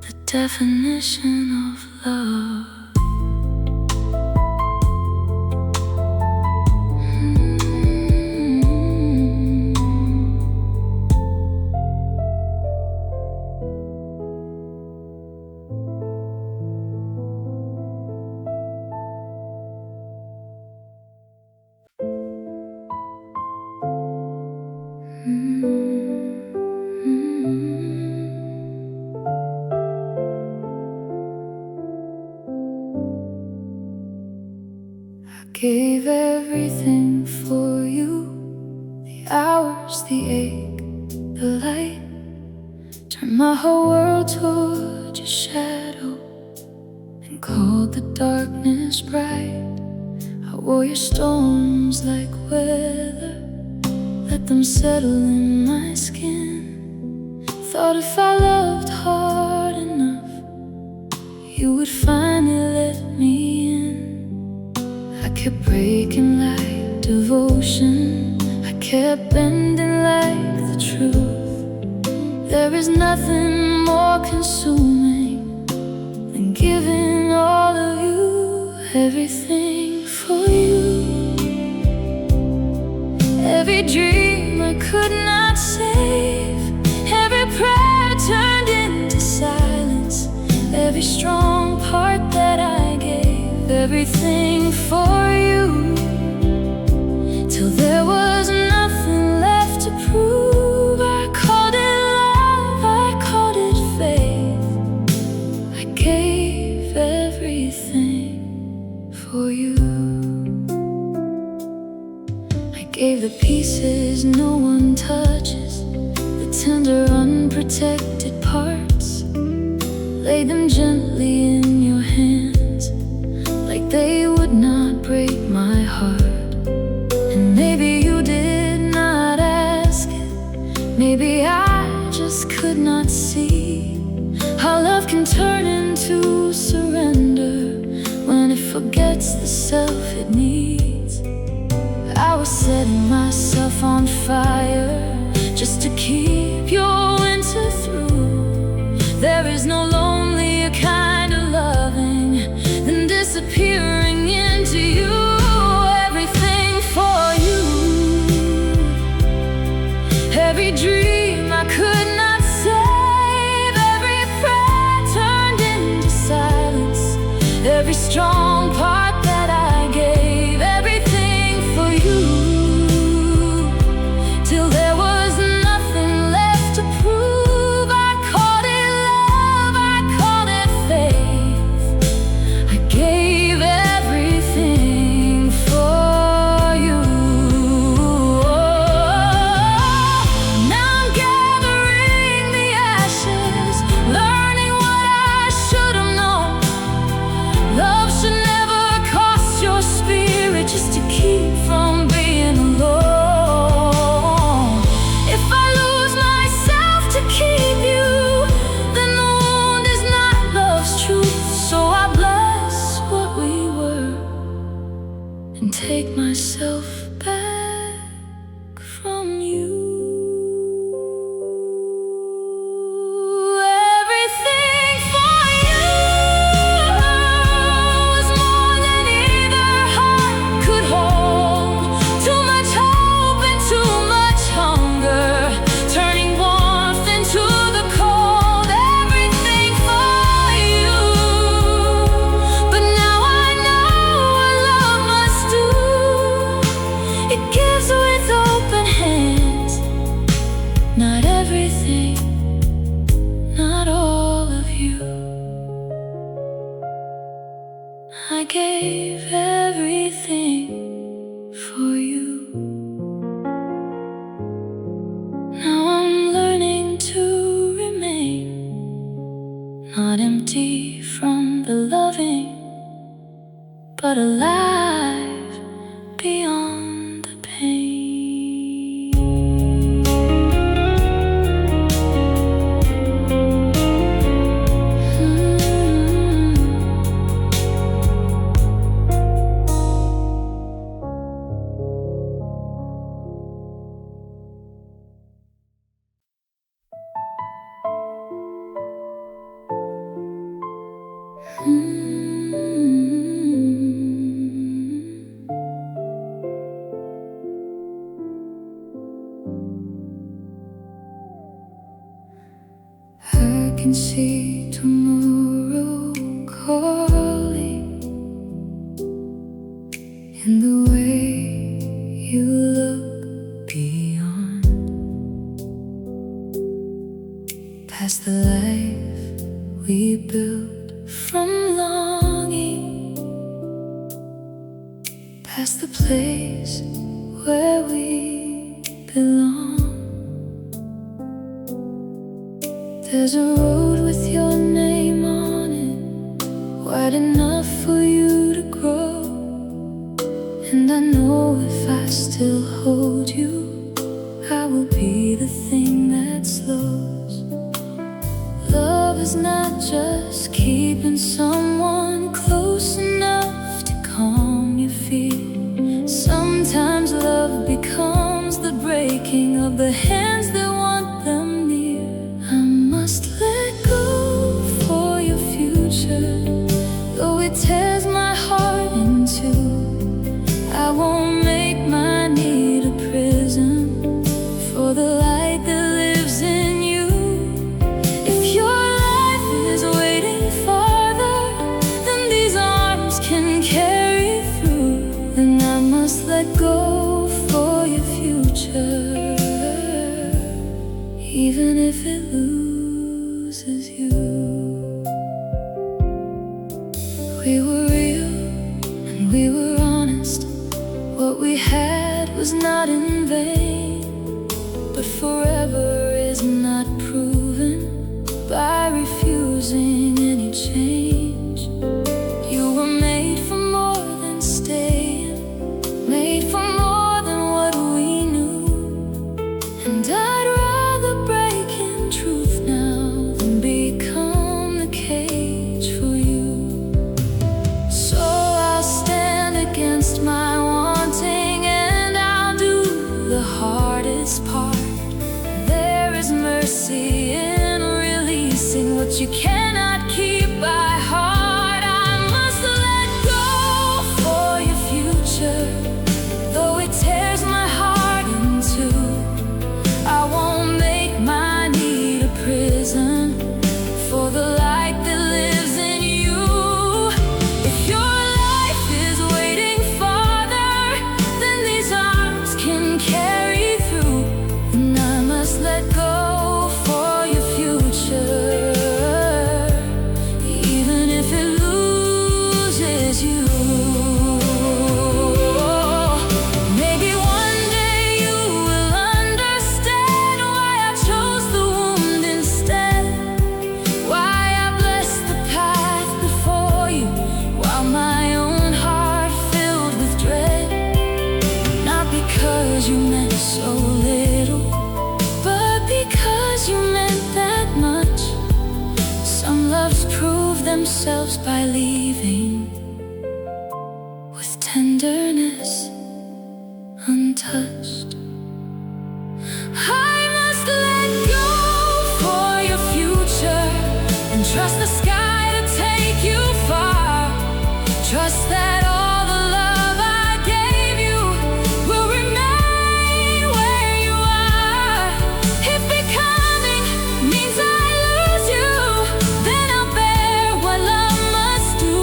The definition of love. Gave everything for you, the hours, the ache, the light. Turned my whole world toward your shadow and called the darkness bright. I wore your storms like weather, let them settle in my skin. Thought if I loved hard enough, you would finally let me in. I kept breaking like devotion, I kept bending like the truth. There is nothing more consuming than giving all of you, everything for you. Every dream I could not save, every prayer turned into silence, every strong part that I gave, everything for you, till there was nothing left to prove. I called it love, I called it faith. I gave everything for you. I gave the pieces no one touches, the tender unprotected parts. Laid them gently in your hands, like they would not break my heart. And maybe you did not ask it, maybe I just could not see how love can turn into surrender when it forgets the self it needs. I was setting myself on fire just to keep your winter through. There is no lonelier kind of loving than disappearing into you. Everything for you, every dream I could not save, every prayer turned into silence, every strong part that I gave, everything for you, till there was nothing left to prove. I called it love, I called it faith. I gave everything for you. Now I'm gathering the ashes, learning what I should have known. Love should never cost your spirit just to keep from being alone. If I lose myself to keep you, then the wound is not love's truth. So I bless what we were and take myself back from you. Everything for you was more than either heart could hold. Too much hope and too much hunger, turning warmth into the cold. Everything for you, but now I know what love must do. It gives with open hands, not everything, not all of you. I gave everything for you. Now I'm learning to remain, not empty from the loving, but alive beyond the pain. I can see tomorrow calling in the way you look beyond, past the life we built from longing, past the place where we belong. There's a road with your name on it, wide enough for you to grow. And I know if I still hold you, is not just keeping someone close enough to calm your fear. Sometimes love becomes the breaking of the hands that want them near. I must let go for your future, though it tears my heart in two. I won't make my need a prison for the light that lives in you. If your life is waiting farther than these arms can carry through, then I must let go for your future, even if it loses you. We were real and we were honest. What we had was not in vain, but forever is not proven by refusing any change. You were made for more than staying, made for more than what we knew. And I'd rather break in truth now than become the cage for you. So I'll stand against my wanting, and I'll do the hardest part. There is mercy in releasing what you cannot keep by heart. I must let go for your future, though it tears my heart in two. I won't make my need a prison for the light that lives in you. If your life is waiting farther than these arms can carry through, then I must let go for your future, even if it loses you. Maybe one day you will understand why I chose the wound instead, why I blessed the path before you, while my own heart filled with dread. Not because you meant so little, but because you meant that much. Some loves prove themselves by leaving with tenderness untouched. I must let go for your future and trust the sky to take you far. Trust that all the love I gave you will remain where you are. If becoming means I lose you, then I'll bear what love must do.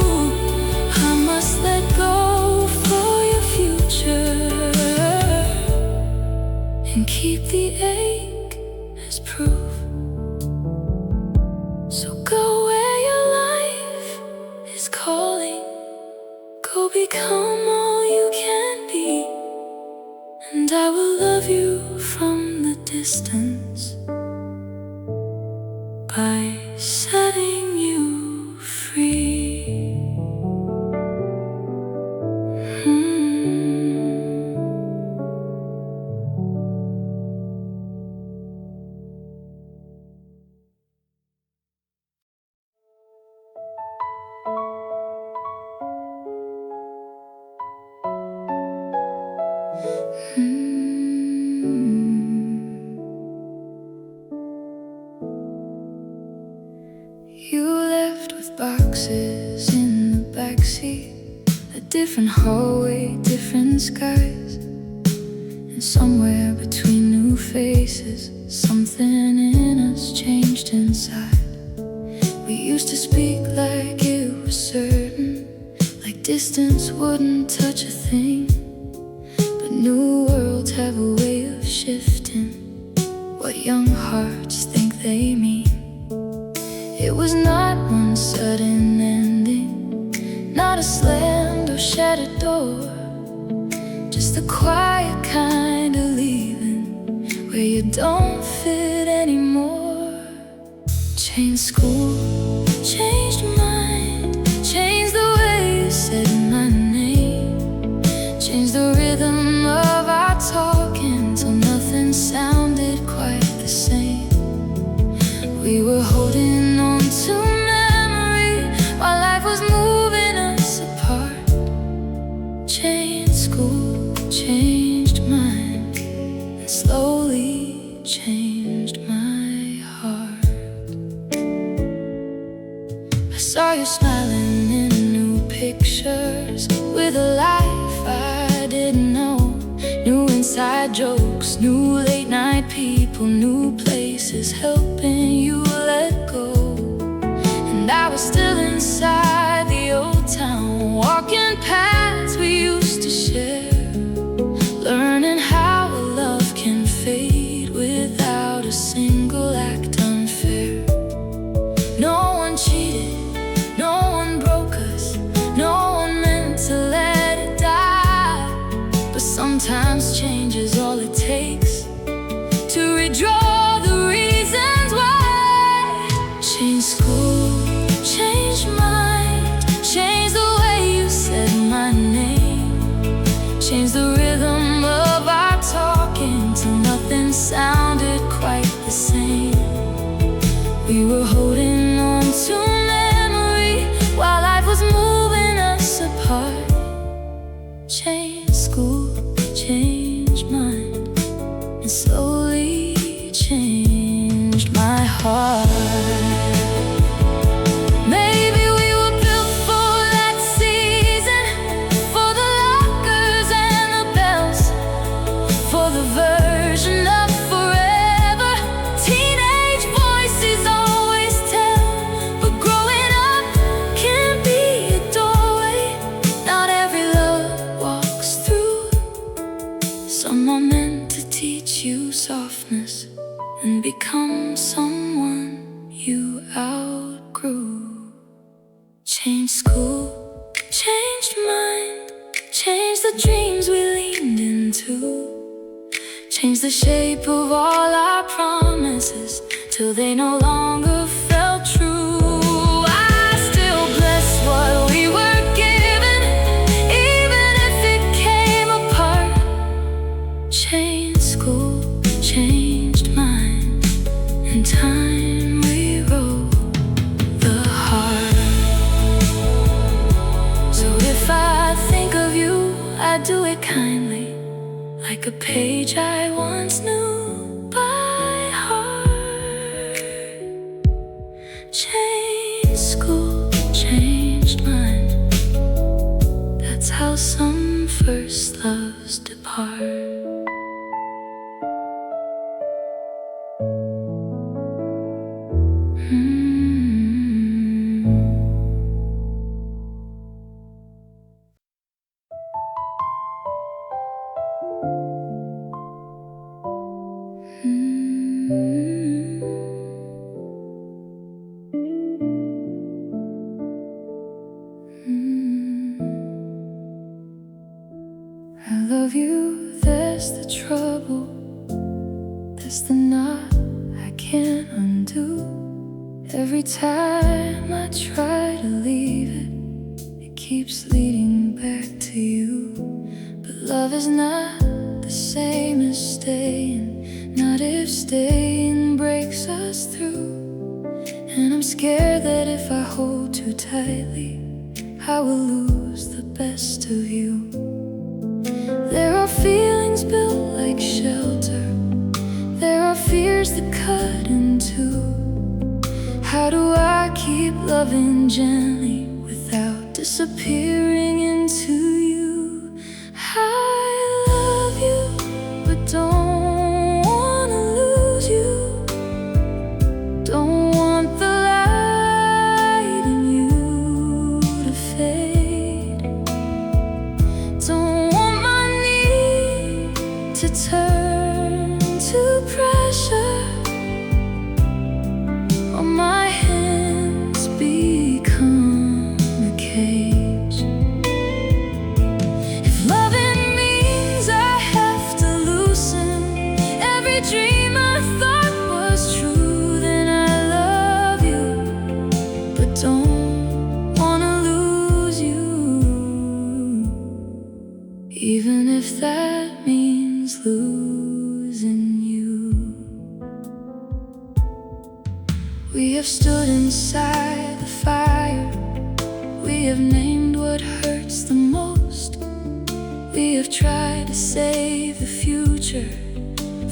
I must let go for your future and keep the ache as proof. So go where your life is calling. Go become all you can be, and I will love you from the distance by setting you free. You left with boxes in the backseat, a different hallway, different skies, and somewhere between new faces, something in us changed inside. We used to speak like it was certain, like distance wouldn't touch a thing. But new worlds have a way of shifting what young hearts think they mean. It was not one sudden ending, not a slammed or shattered door, just a quiet kind of leaving where you don't fit anymore. Changed school, changed mind, changed the way you said my name, changed the rhythm of our talking till nothing sounded quite the same. We were holding on to memory while life was moving us apart. Changed school, changed mine, and slowly changed my heart. I saw you smiling in new pictures with a life I didn't know. New inside jokes, new late night people, new places helping you let go. And I was still inside the old town, walking paths we used to share, learning how a love can fade without a single act unfair. No one cheated, no one broke us, no one meant to let it die. But sometimes change is all it takes to redraw the reasons why. Change school, change mind, change the way you said my name, change the rhythm of our talking till nothing sounded quite the same. We were holding on to memory while life was moving us apart. Change school, change mind, and slowly changed my heart. Maybe we were built for that season, for the lockers and the bells, for the version of forever teenage voices always tell. But growing up can be a doorway not every love walks through. Some are meant to teach you softness and become someone you outgrew. Change school, changed mind, changed the dreams we leaned into, changed the shape of all our promises till they no longer felt true. I still bless what we were given, even if it came apart. Changed school, changed mind, in time we wrote the heart. So if I think of you, I do it kindly, like a page I once knew by heart. Changed school, changed mind, that's how some first loves depart. I love you, that's the trouble, that's the knot I can't undo. Every time I try to leave it, it keeps leading back to you. But love is not the same as staying, not if staying breaks us through. And I'm scared that if I hold too tightly, I will lose the best of you. There are feelings built like shelter, there are fears that cut in two. How do I keep loving gently without disappearing into you? I love you, but don't wanna lose you. Don't want the light in you to fade. Don't want my need to turn to pressure, or my hands become a cage. wood inside the fire. We have named what hurts the most. We have tried to save the future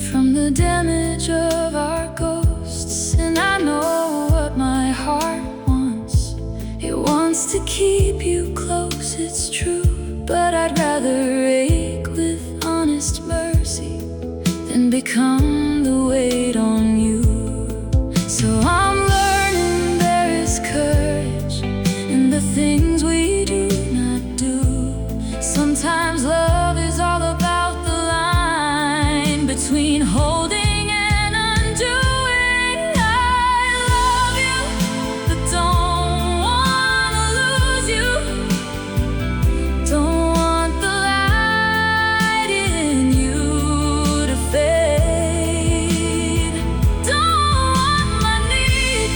from the damage of our ghosts. And I know what my heart wants. It wants to keep you close, it's true. But I'd rather ache with honest mercy than become the weight on you. So I'm learning there is courage in the things we do not do. Sometimes love is all about the line between holding and undoing. I love you, but don't wanna lose you. Don't want the light in you to fade. Don't want my need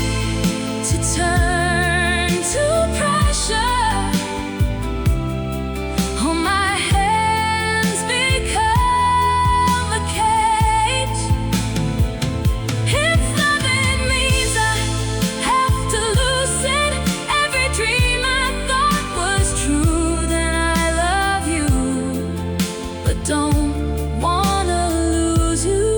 to turn to pressure. Oh, my hands become a cage. If loving means I have to loosen every dream I thought was true, then I love you, but don't wanna lose you,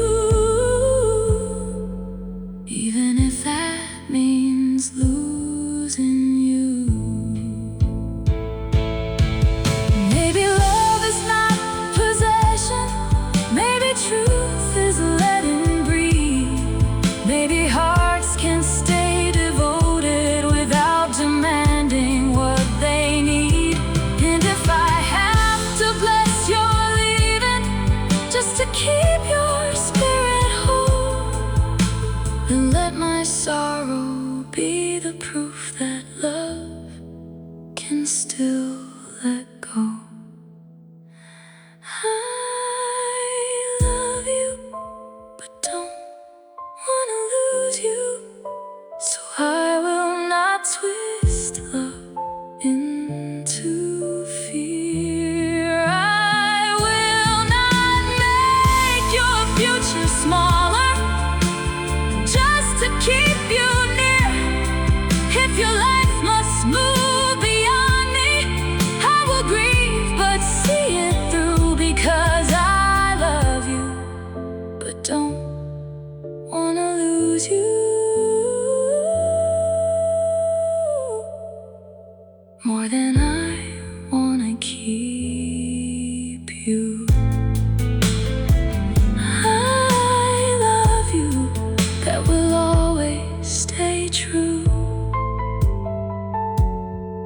even if that means losing you. Maybe love is not possession. Maybe truth is letting breathe. Maybe hearts can stay devoted without demanding what they need. And if I have to bless your leaving just to keep your spirit whole, then let my sorrow be the proof that love can still let go. I love you, but don't wanna lose you. So I will not twist love into fear. I will not make your future smaller just to keep you near. If your life must move beyond me, I will grieve but see it through, because I love you, but don't wanna lose you more than I wanna keep you. I love you, that will always stay true.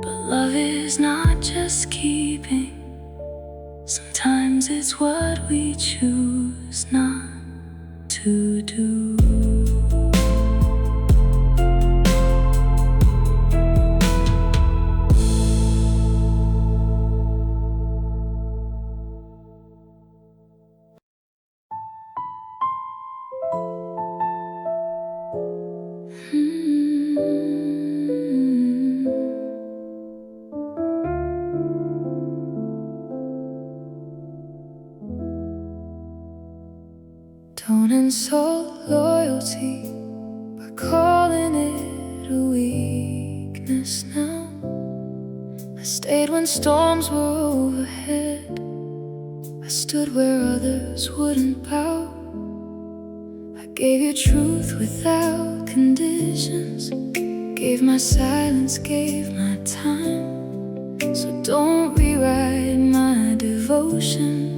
But love is not just keeping. Sometimes it's what we choose not to do. Don't insult loyalty by calling it a weakness now. I stayed when storms were overhead. I stood where others wouldn't bow. I gave you truth without conditions. Gave my silence, gave my time. So don't rewrite my devotion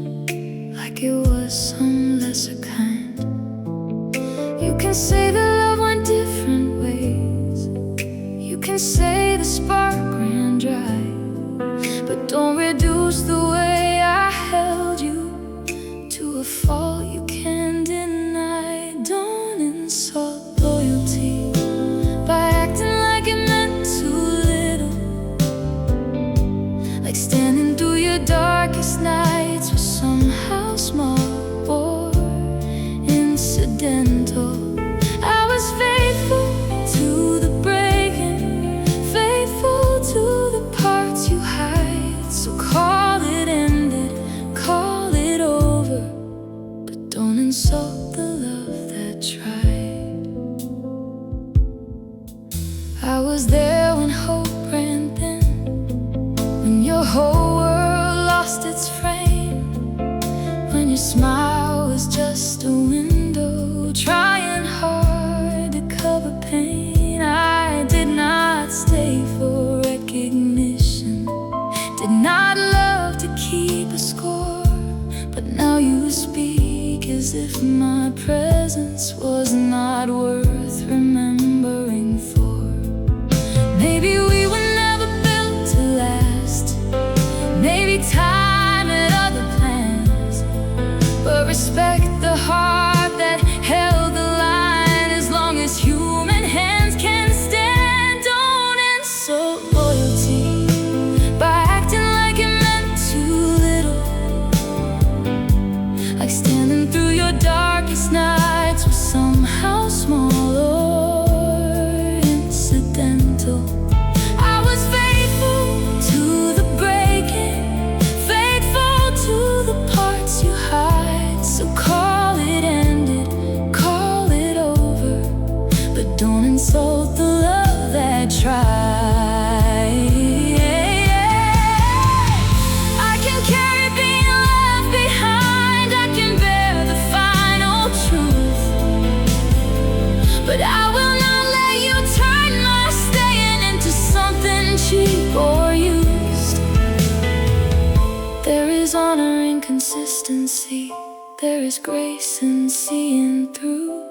like it was some lesser kind. You can say that love went different ways. You can say the spark ran dry, but don't reduce the way I held you to a fault you can't deny. Don't insult loyalty by acting like it meant too little, like standing through your darkest nights was somehow small or incidental. I was faithful to the breaking, faithful to the parts you hide. So call I was there when hope ran thin, when your whole world lost its frame, when your smile was just a window trying hard to cover pain. I did not stay for recognition, did not love to keep a score, but now you speak as if my presence was not worth remembering for. Maybe we were never built to last, maybe time had other plans, but respect the heart that held the line. As long as human hands can stand, don't insult loyalty by acting like it meant too little, like standing through your darkest nights was somehow small or incidental. I was faithful to the breaking, faithful to the parts you hide. So call it ended, call it over, but don't insult the love that tried. I can carry being left behind, I can bear the final truth, but I will not let you turn my staying into something cheap or used. There is honor in consistency, there is grace in seeing through.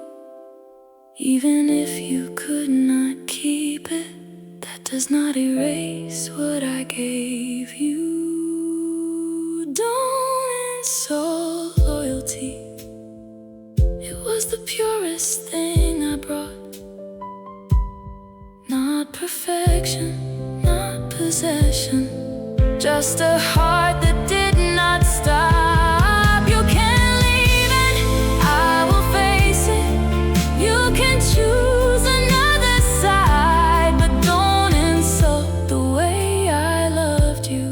Even if you could not keep it, that does not erase what I gave you. Don't insult loyalty, it was the purest thing I brought. Not perfection, not possession, just a heart that did not stop. You can leave and I will face it, you can choose another side, but don't insult the way I loved you,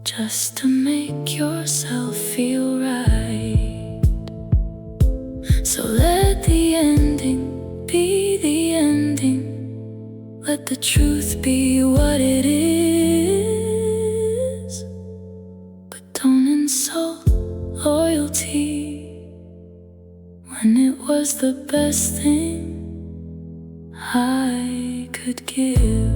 just to make yourself feel right. So let the ending be the ending, let the truth be what it is, but don't insult loyalty when it was the best thing I could give.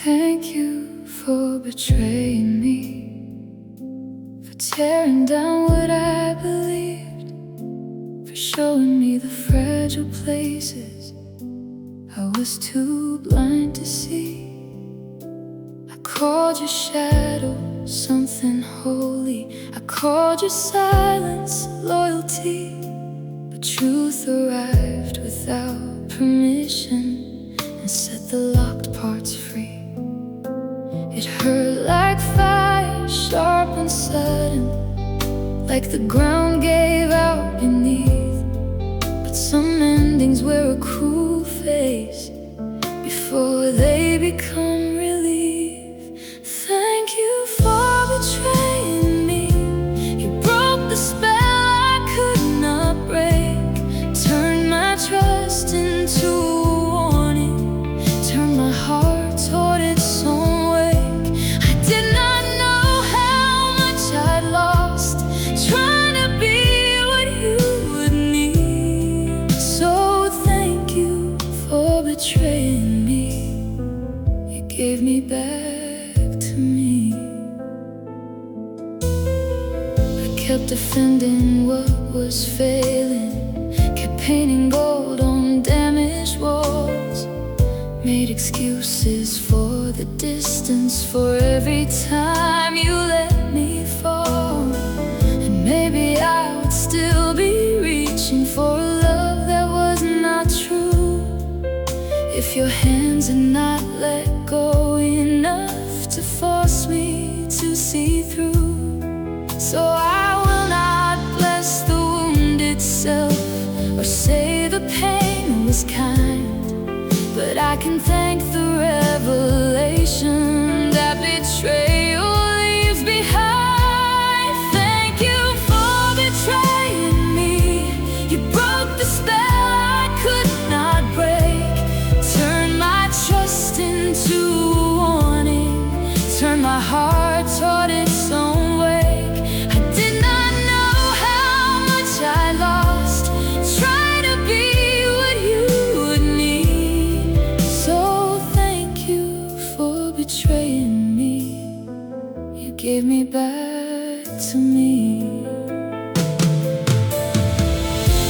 Thank you for betraying me, for tearing down what I believed, for showing me the fragile places I was too blind to see. I called your shadow something holy, I called your silence loyalty, but truth arrived without permission and set the locked parts free. It hurt like fire, sharp and sudden, like the ground gave out beneath. But some endings wear a cruel face before they become relief. Thank you for betraying me, you broke the spell I could not break, turned my trust into a warning, turned my heart toward its own. Betraying me, you gave me back to me. I kept defending what was failing, kept painting gold on damaged walls, made excuses for the distance, for every time you let me fall. And maybe I would still be reaching for a love that was not true if if your hands had not let go enough to force me to see through. So I will not bless the wound itself or say the pain was kind, but I can thank the revelation that betrayal leaves behind. Thank you for betraying me. You broke the spell I could not break. Turn my trust into a warning. Turn my heart toward its own wake. I did not know how much I lost trying to be what you would need. So thank you for betraying me. You gave me back to me.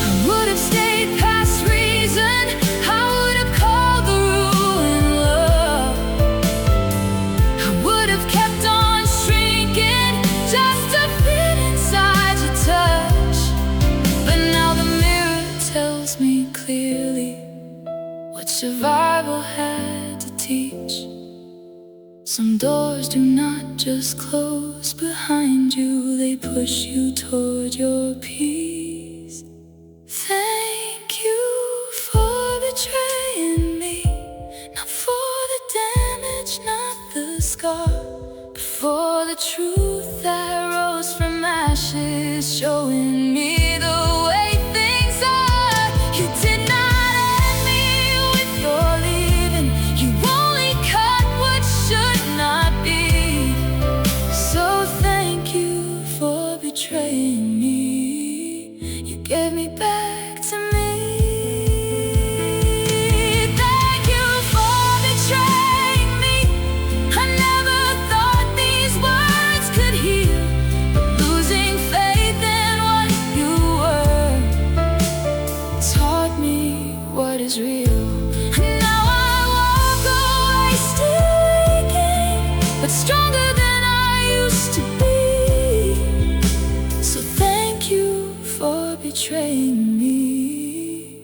I would have stayed past reason. I would have called the ruin love. I would have kept on shrinking just to fit inside your touch. But now the mirror tells me clearly what survival had to teach. Some doors do not just close behind you, they push you toward your peace. Thank you for betraying me. Not for the damage, not the scar, but for the truth that rose from ashes, showing me the way things are. You did not end me with your leaving. You only cut what should not be. So thank you for betraying me. You gave me back to me. Thank you for betraying me. I never thought these words could heal, but losing faith in what you were taught me what is real. And now I walk away still aching, but stronger than I used to be. So thank you for betraying me.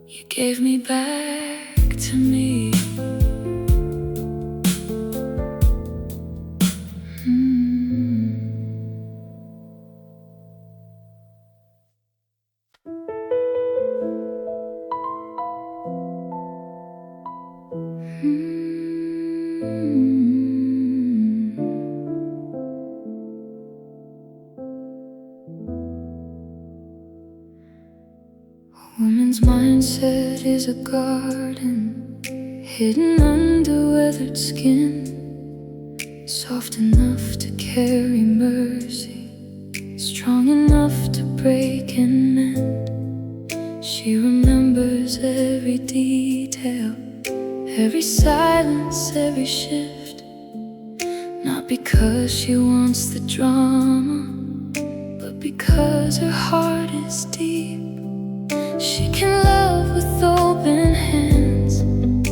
You gave me back to me. Woman's mindset is a garden hidden under weathered skin, soft enough to carry mercy, strong enough to break and mend. She remembers every detail, every silence, every shift, not because she wants the drama, but because her heart is deep. She can love with open hands,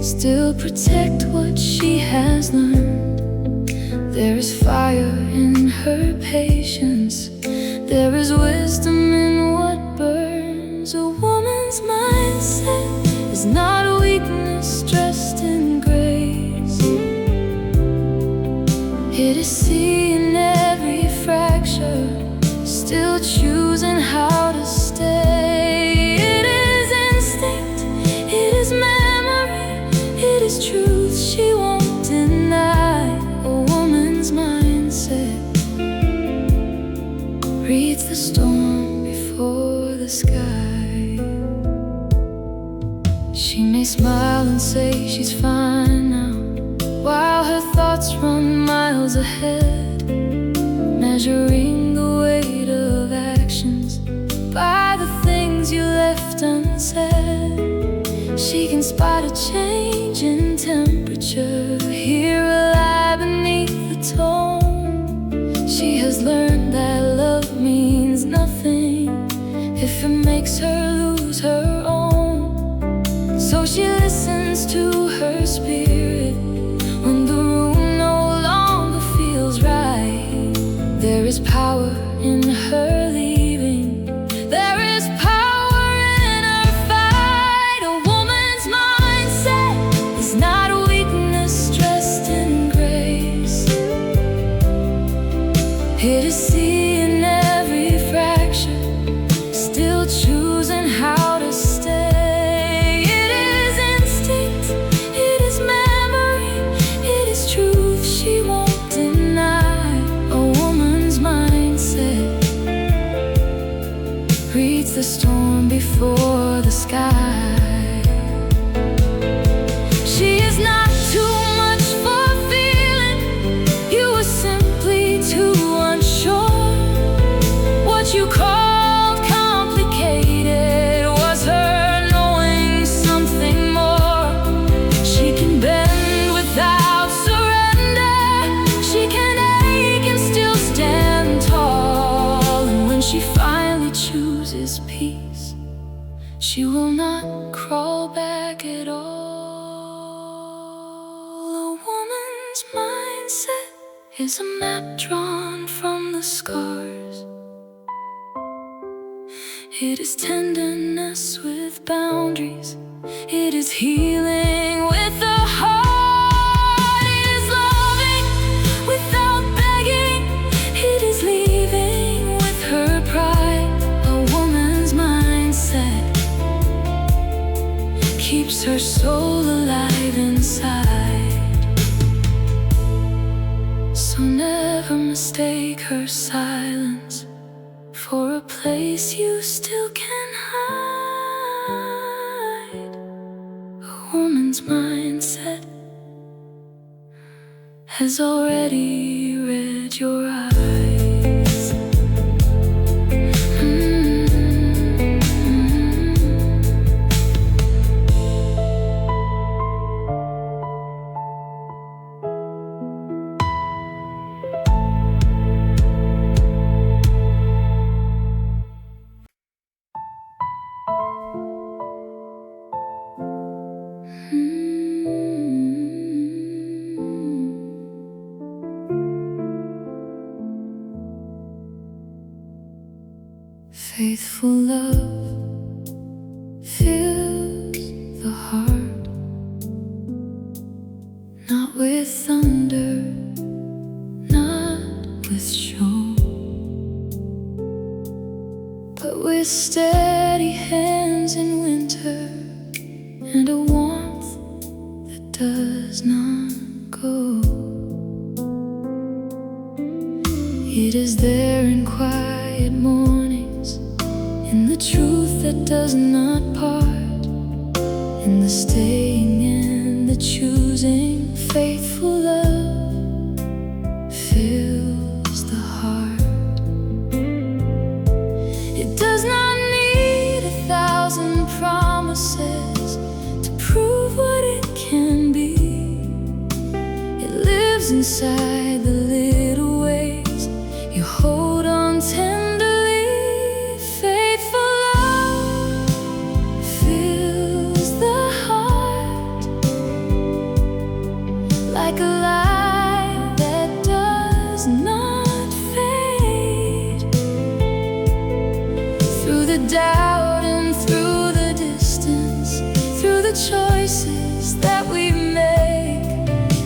still protect what she has learned. There is fire in her patience, there is wisdom in what burns. A woman's mindset is not a weakness dressed in grace. It is seeing every fracture, still choosing how to stay. Truth she won't deny. A woman's mindset reads the storm before the sky. She may smile and say she's fine now, while her thoughts run miles ahead, measuring the weight of actions by the things you left unsaid. She can spot a change in temperature, hear a lie beneath the tone. She has learned that love means nothing if it makes her lose her own. So she listens to her spirit when the room no longer feels right. There is power in her leaving. There is power in her fight. A woman's like it all. A woman's mindset is a map drawn from the scars. It is tenderness with boundaries. It is healing with the heart. It is loving without begging. It is leaving with her pride. A woman's mindset keeps her soul alive inside. So never mistake her silence for a place you still can hide. A woman's mindset has already read your eyes. Faithful love fills the heart, not with thunder, not with show, but with steady hands in winter and a warmth that does not go. It is there in quiet mornings, in the truth that does not part, in the staying and the choosing. Faithful love fills the heart. It does not need 1,000 promises to prove what it can be. It lives inside the little ways you hold on tenderly. Faithful love fills the heart like a light that does not fade. Through the doubt and through the distance, through the choices that we make,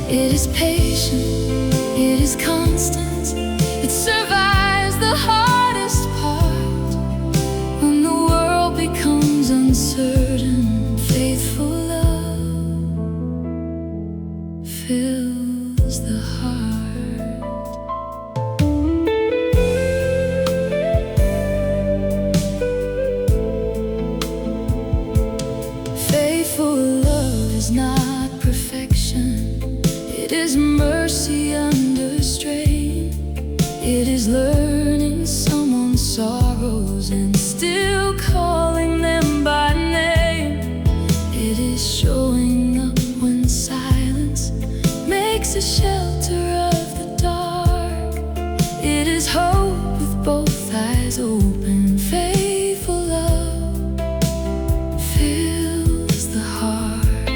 it is patient, it is constant. It survives the hardest part when the world becomes uncertain. Faithful love fills the heart. Faithful love is not perfection. It is mercy under strain. It is learning someone's sorrows and still calling them by name. It is showing up when silence makes a shelter of the dark. It is hope with both eyes open. Faithful love fills the heart.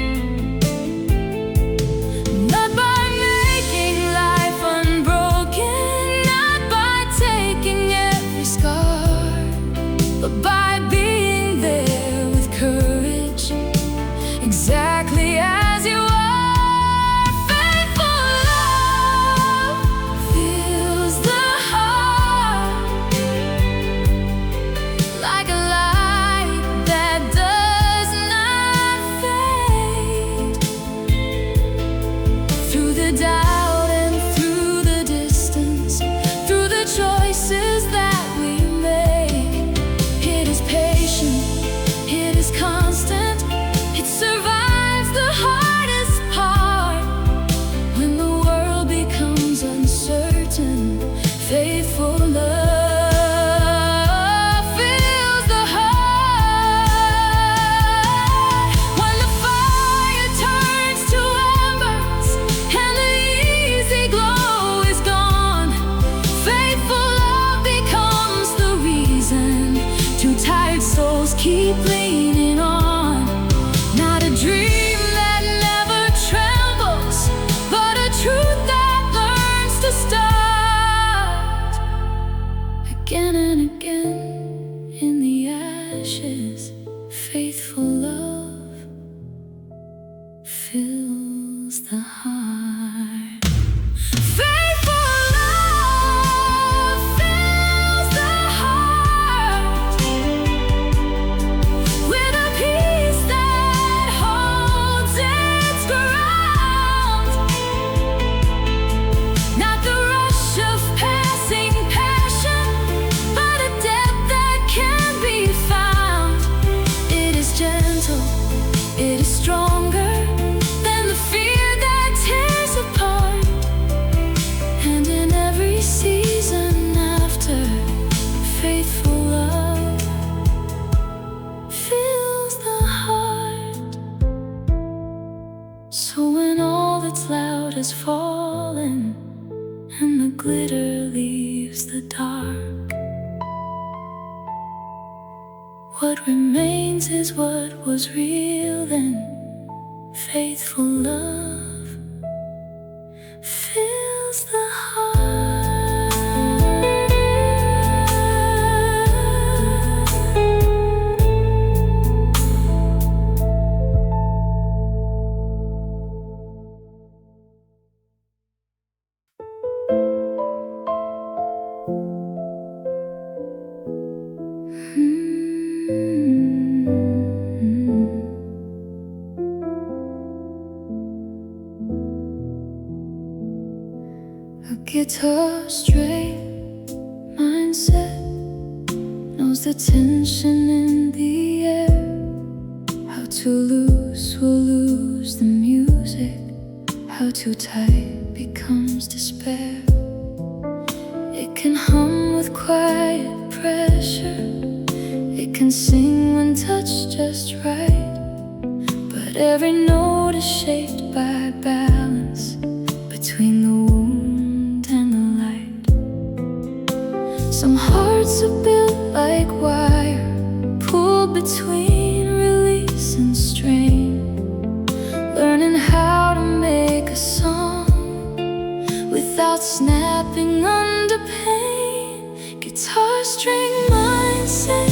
Not by making life unbroken, not by taking every scar, but by being there with courage, exactly as you are. Faithful love fills the heart like a light that does not fade. Through the doubt and through the distance, through the choices that we make, it is patient, it is constant. It survives the hardest part when the world becomes uncertain. Faithful love fills the heart. When the fire turns to embers and the fills the heart. Faithful love fills the heart with a peace that holds its ground. Not the rush of passing passion, but a depth that can be found. It is gentle, it is stronger than the fear that tears apart. And in every season after, faithful love fills the heart. So when all that's loud has fallen and the glitter leaves the dark, what remains is what was real then. Faithful love fills the heart. A guitar straight mindset knows the tension in the air. How too loose will lose the music. How too tight becomes despair. It can hum with quiet pressure. It can sing when touched just right. But every note is shaped by balance between the wound and the light. Some hearts are built like wire, pulled between release and strain. Learning how to make a song without snapping under pain. Guitar string mindset,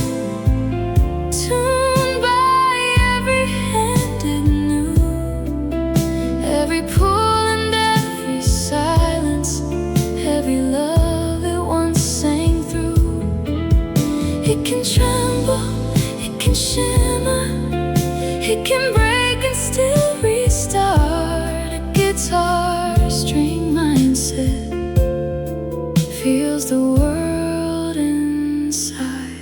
tuned by every hand it knew. Every pull and every silence, every love it once sang through. It can tremble, it can shimmer, it can break and still restart. A guitar string mindset feels the world inside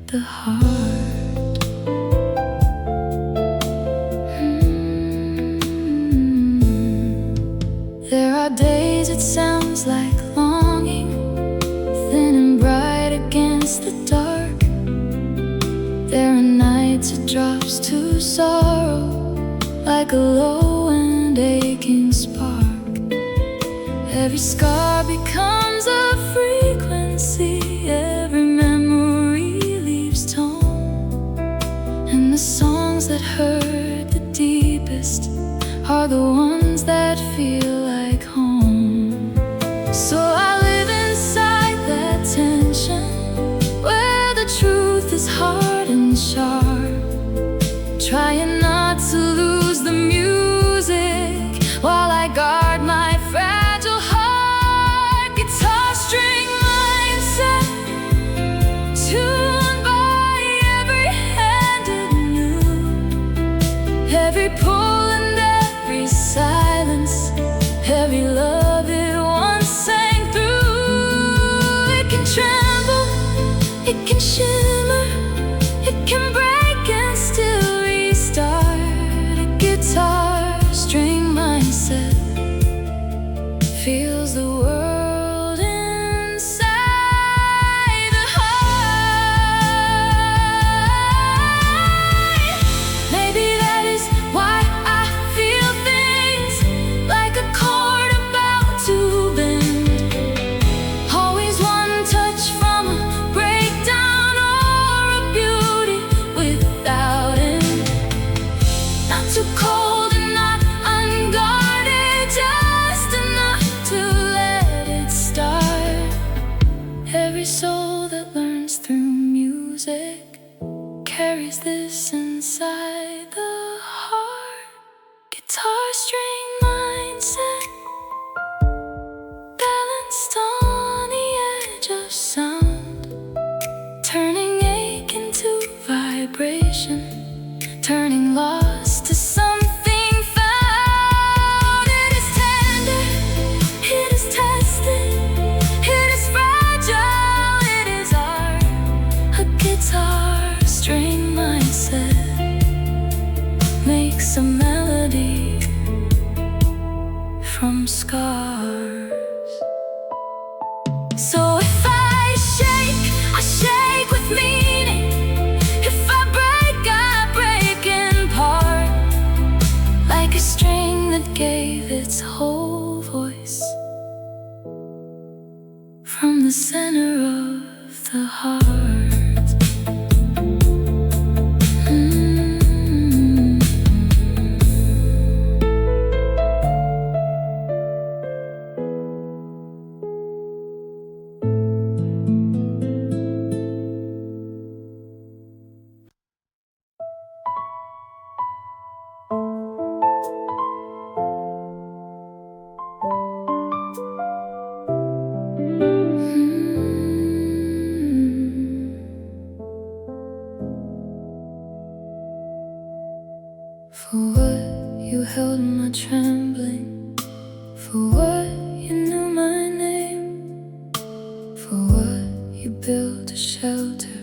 the heart. There are days it sounds like longing, thin and bright against the dark. There are nights it drops to sorrow, like a low and aching spark. Every scar becomes a frequency, every memory leaves tone. And the songs that hurt the deepest are the ones that feel like home. So I live inside that tension, where the truth is hard and sharp, trying not to lose the music while I guard my fragile heart. Guitar string mindset, tuned by every hand it knew. Every pull and every silence, every love it once sang through. It can tremble, it can shimmer, it can break and still restart. A guitar string mindset feels the world inside the heart. Maybe that is why I feel things like a chord about to bend. Always one touch from a breakdown or a beauty without end. Not too cold and not unguarded, just enough to let it start. Every soul that learns through music carries this inside the heart. makes a melody from scars. So if I shake with meaning. If I break in part, like a string that gave its whole voice from the center of the heart. For what you held my trembling, for what you knew my name, for what you built a shelter,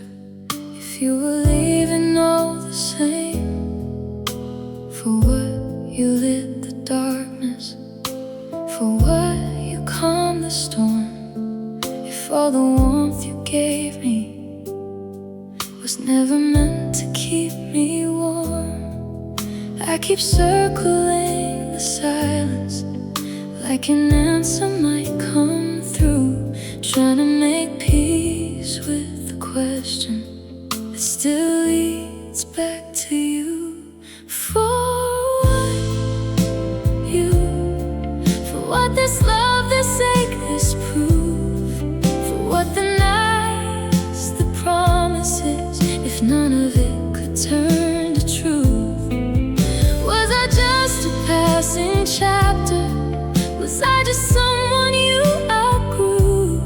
if you were leaving all the same, for what you lit the darkness, for what you calmed the storm, if all the warmth you gave me was never meant to keep me warm. I keep circling the silence, like an answer might come through, trying to make peace with the question that still leads back to you. For what this love, this ache, this proof, for what the nights, the promises, if none of it could turn to truth. Passing chapter, was I just someone you outgrew?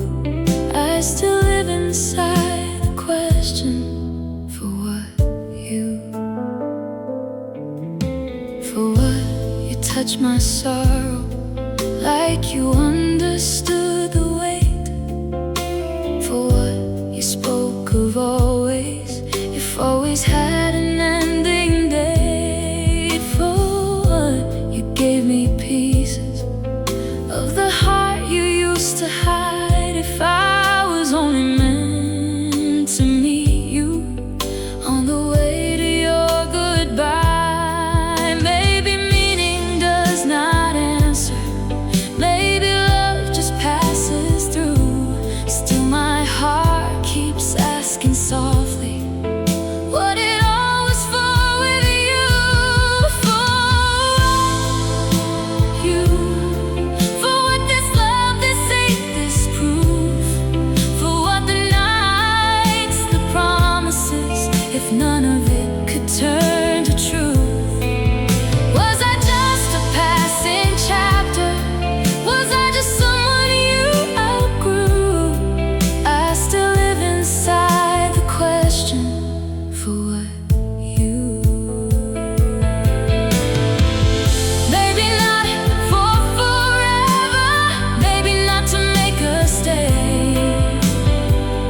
I still live inside a question. For what you touched my sorrow, like you understood the weight. For what you spoke of always, if always had an ending date. Gave me pieces of the heart you used to hide. If I was only meant to meet you on the way to your goodbye. Maybe meaning does not answer, maybe love just passes through. Still my heart keeps asking softly what it all was for with you. For what this love, this ache, this proof, for what the nights, the promises, if none of it could turn to truth. Was I just a passing chapter? Was I just someone you outgrew? I still live inside the question. For what maybe not for forever, maybe not to make us stay,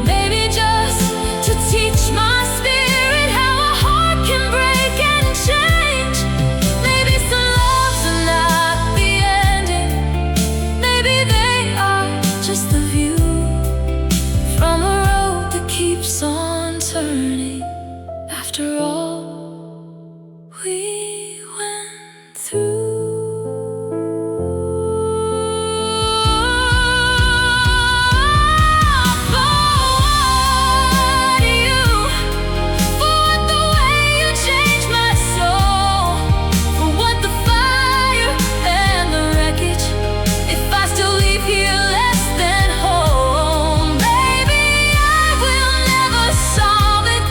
maybe just to teach my spirit how a heart can break and change. Maybe some loves are not the ending, maybe they are just the view from a road that keeps on turning. After all we went through. For what the way you changed my soul, for what the fire and the wreckage, if I still leave here less than whole. Maybe I will never solve it,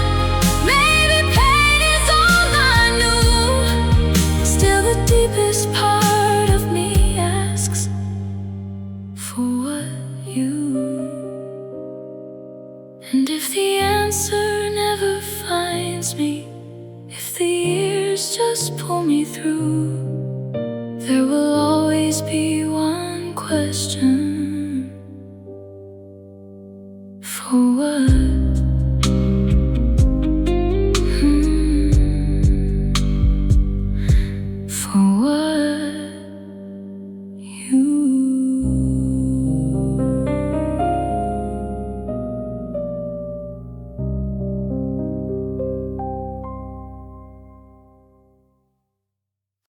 maybe pain is all I knew. Still the deepest part of me asks for what and if the answer never finds me, if the years just pull me through, there will always be one question. For what?